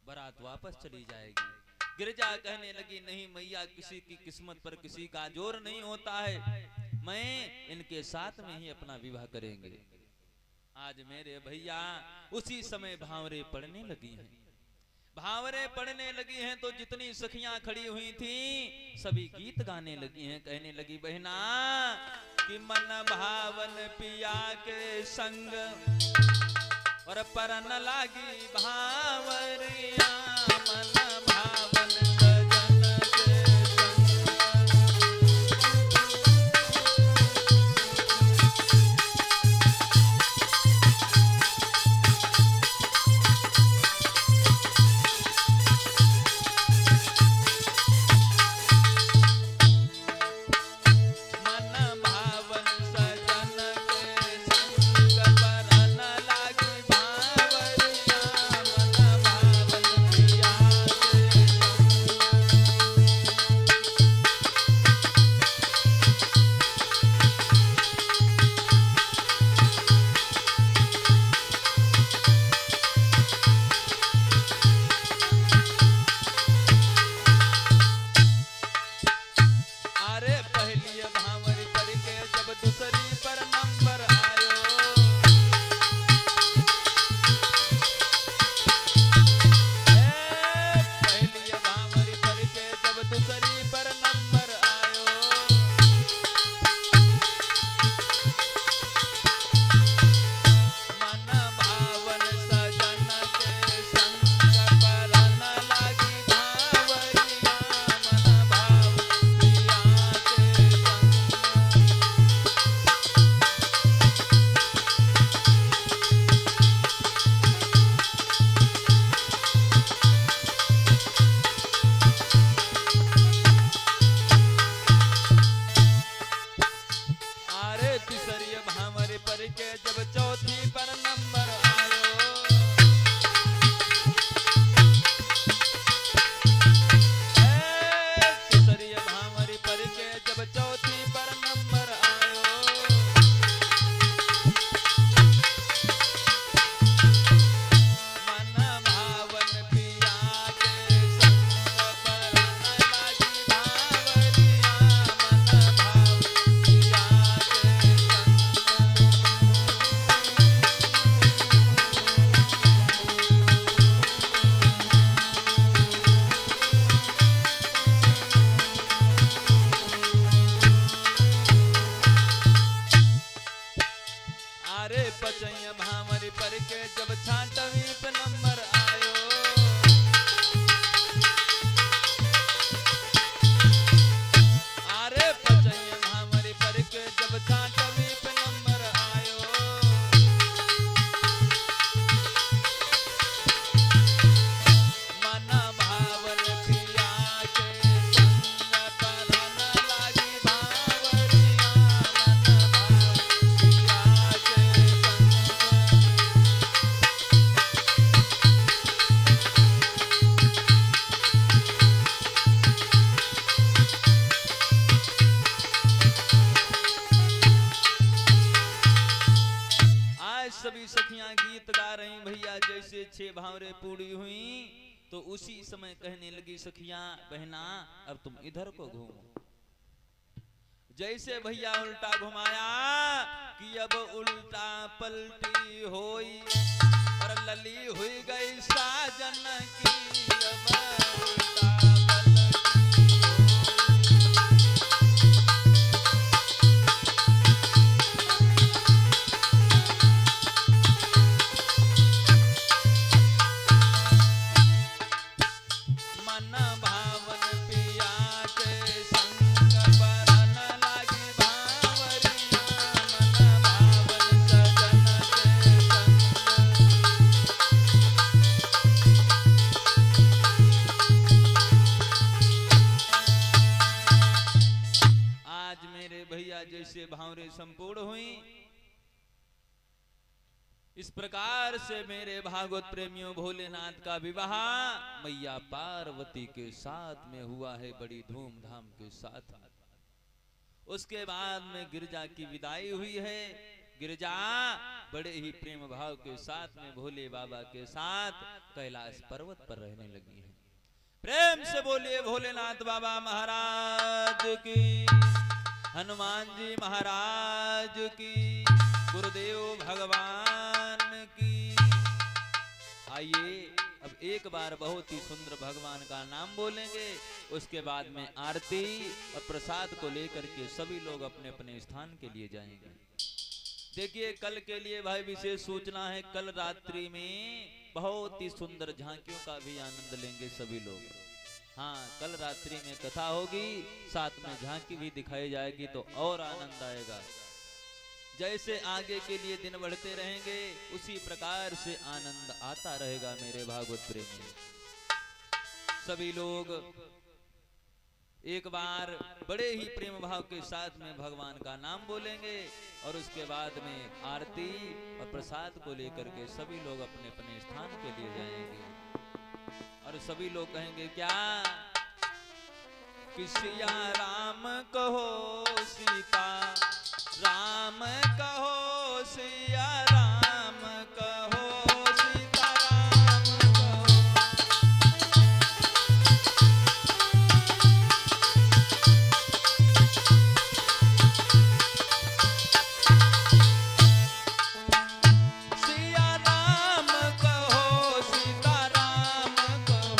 बारात वापस चली जाएगी। गिरिजा कहने लगी नहीं मैया, किसी की किस्मत पर किसी का जोर नहीं होता है, मैं इनके साथ में ही अपना विवाह करेंगे। आज मेरे भैया उसी समय भावरे पड़ने लगी हैं। भावरे पड़ने लगी हैं तो जितनी सखियां खड़ी हुई थी सभी गीत गाने लगी हैं, कहने लगी बहना कि मन भावन पिया के संग और परन लागी भावरिया, मन भावन सजन के सभी सखियां गीत गा रही भैया, जैसे 6 भावरे पूरी हुई तो उसी समय कहने लगी सखियां बहना अब तुम इधर को घूमो। जैसे भैया उल्टा घुमाया कि अब उल्टा पलटी होई और लली हुई गई साजन की, अब उल्टा जैसे भावरे संपूर्ण हुई, इस प्रकार से मेरे भागवत प्रेमियों भोलेनाथ का विवाह मैया पार्वती के साथ में हुआ है बड़ी धूमधाम के साथ। उसके बाद में गिरजा की विदाई हुई है। गिरजा बड़े ही प्रेम भाव के साथ में भोले बाबा के साथ कैलाश पर्वत पर रहने लगी है। प्रेम से बोलिए भोलेनाथ बाबा महाराज की, हनुमान जी महाराज की, गुरुदेव भगवान की। आइए अब एक बार बहुत ही सुंदर भगवान का नाम बोलेंगे, उसके बाद में आरती और प्रसाद को लेकर के सभी लोग अपने अपने स्थान के लिए जाएंगे। देखिए कल के लिए भाई विशेष सूचना है, कल रात्रि में बहुत ही सुंदर झांकियों का भी आनंद लेंगे सभी लोग। हाँ, कल रात्रि में कथा होगी, साथ में झांकी भी दिखाई जाएगी तो और आनंद आएगा। जैसे आगे के लिए दिन बढ़ते रहेंगे उसी प्रकार से आनंद आता रहेगा मेरे भागवत प्रेमी। सभी लोग एक बार बड़े ही प्रेम भाव के साथ में भगवान का नाम बोलेंगे और उसके बाद में आरती और प्रसाद को लेकर के सभी लोग अपने अपने स्थान के लिए जाएंगे। और सभी लोग कहेंगे क्या कि सिया राम कहो, सीता राम कहो, सिया राम कहो, सीता राम कहो। सिया राम कहो, सीता राम कहो।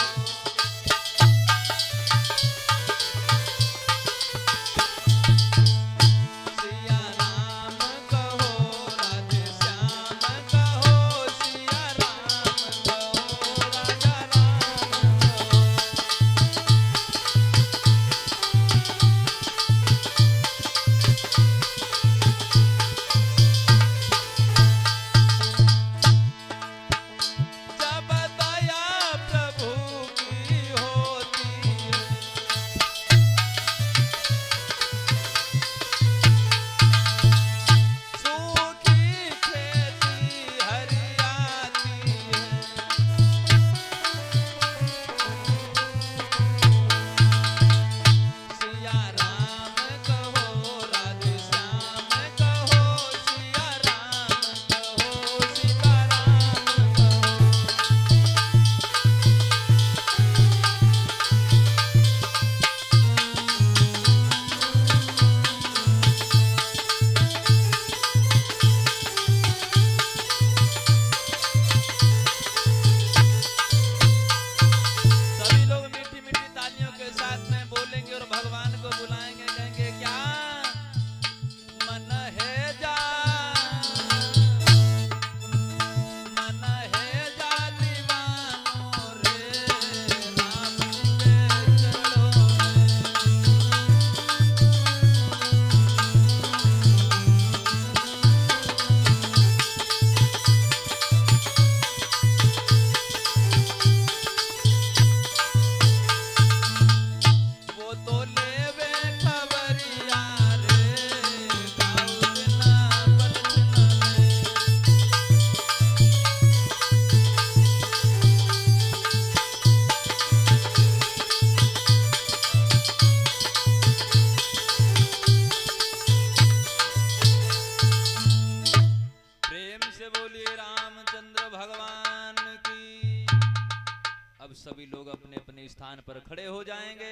स्थान पर खड़े हो जाएंगे।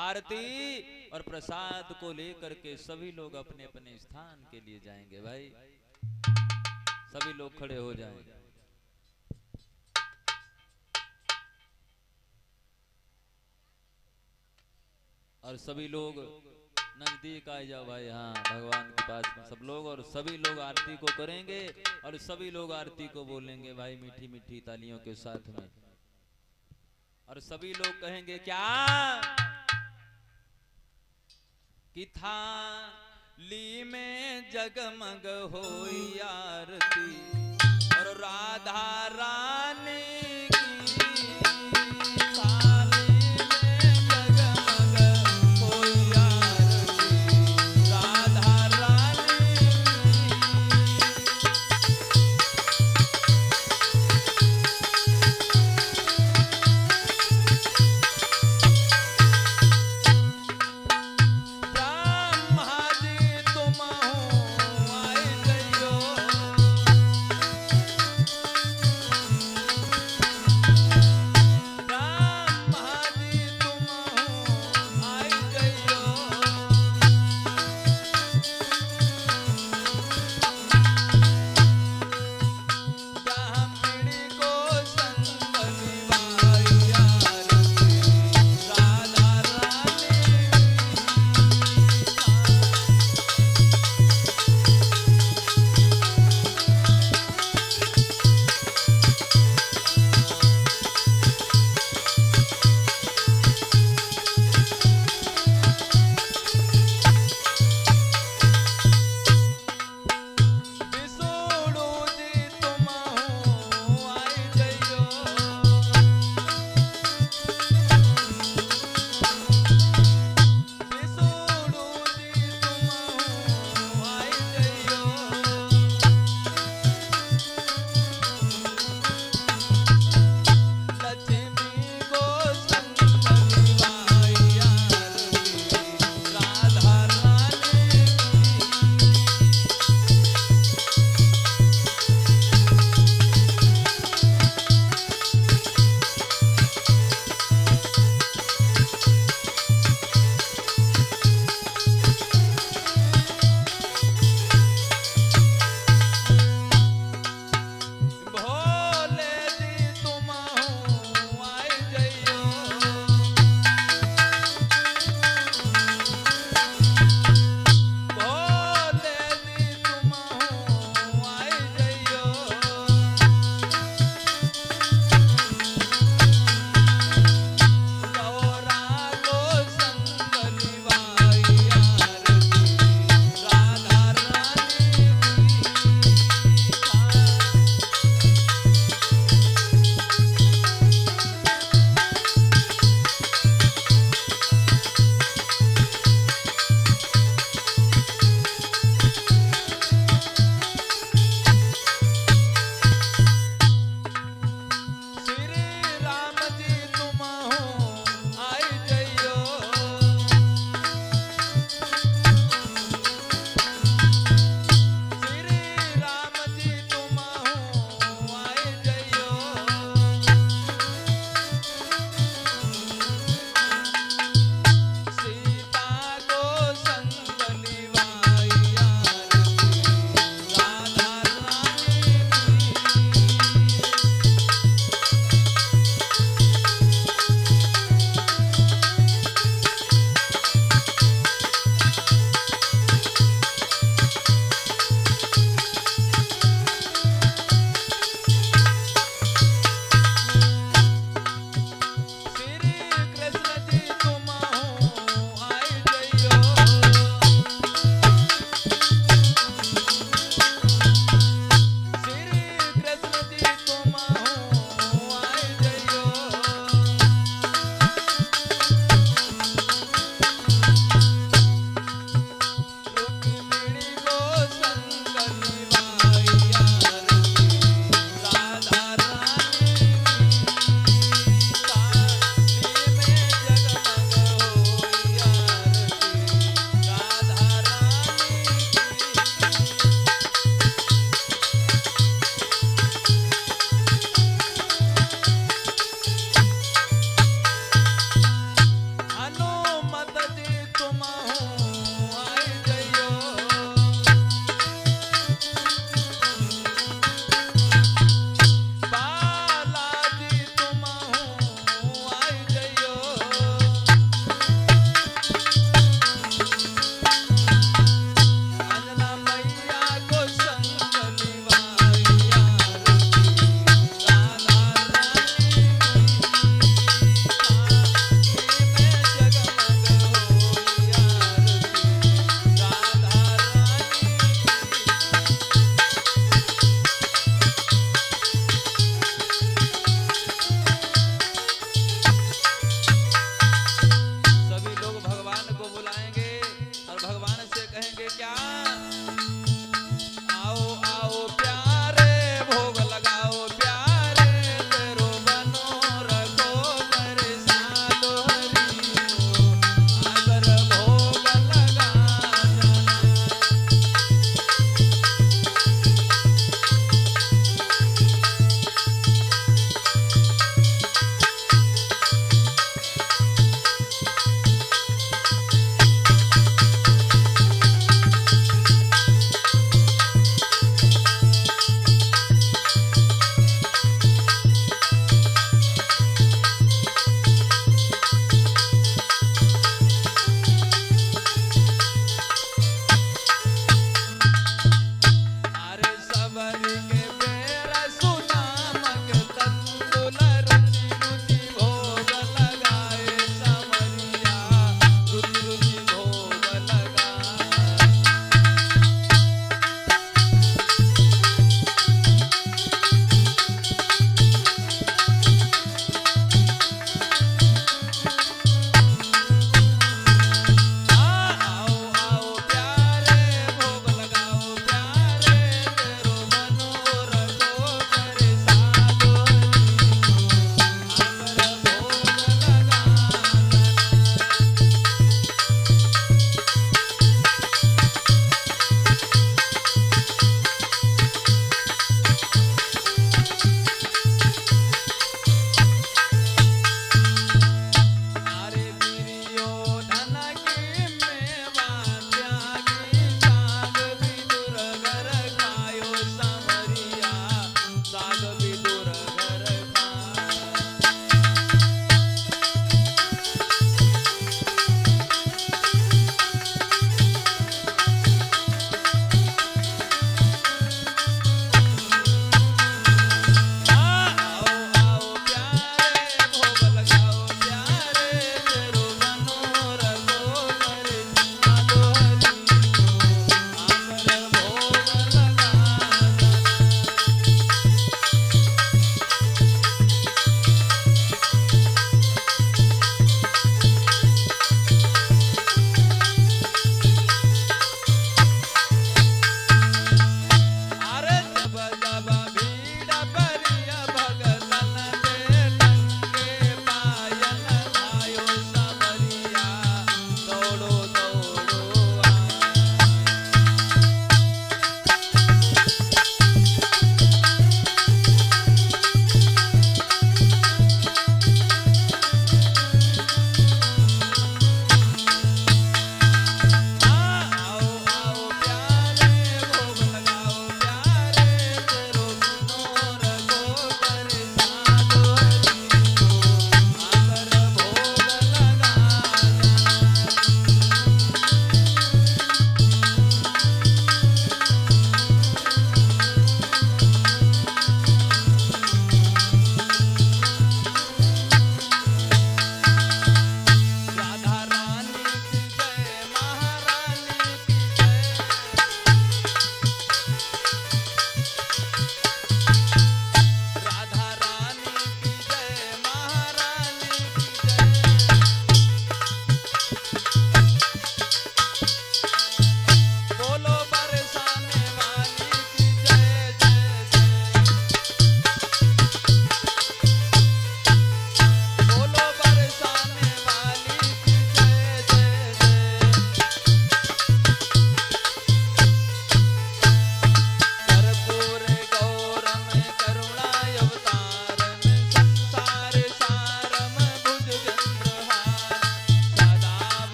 आरती और प्रसाद को लेकर के सभी लोग अपने अपने स्थान के लिए जाएंगे। भाई सभी लोग खड़े हो जाएंगे। और सभी लोग नजदीक आ जाओ भाई। हाँ, भगवान के पास में सब लोग, और सभी लोग आरती को करेंगे और सभी लोग आरती को बोलेंगे भाई मीठी मीठी तालियों के साथ में। और सभी लोग कहेंगे क्या कि थाली में जगमग होई आरती और राधा रानी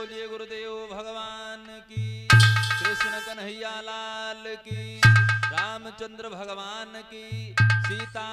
बोलिए गुरुदेव भगवान की, कृष्ण कन्हैया लाल की, रामचंद्र भगवान की, सीता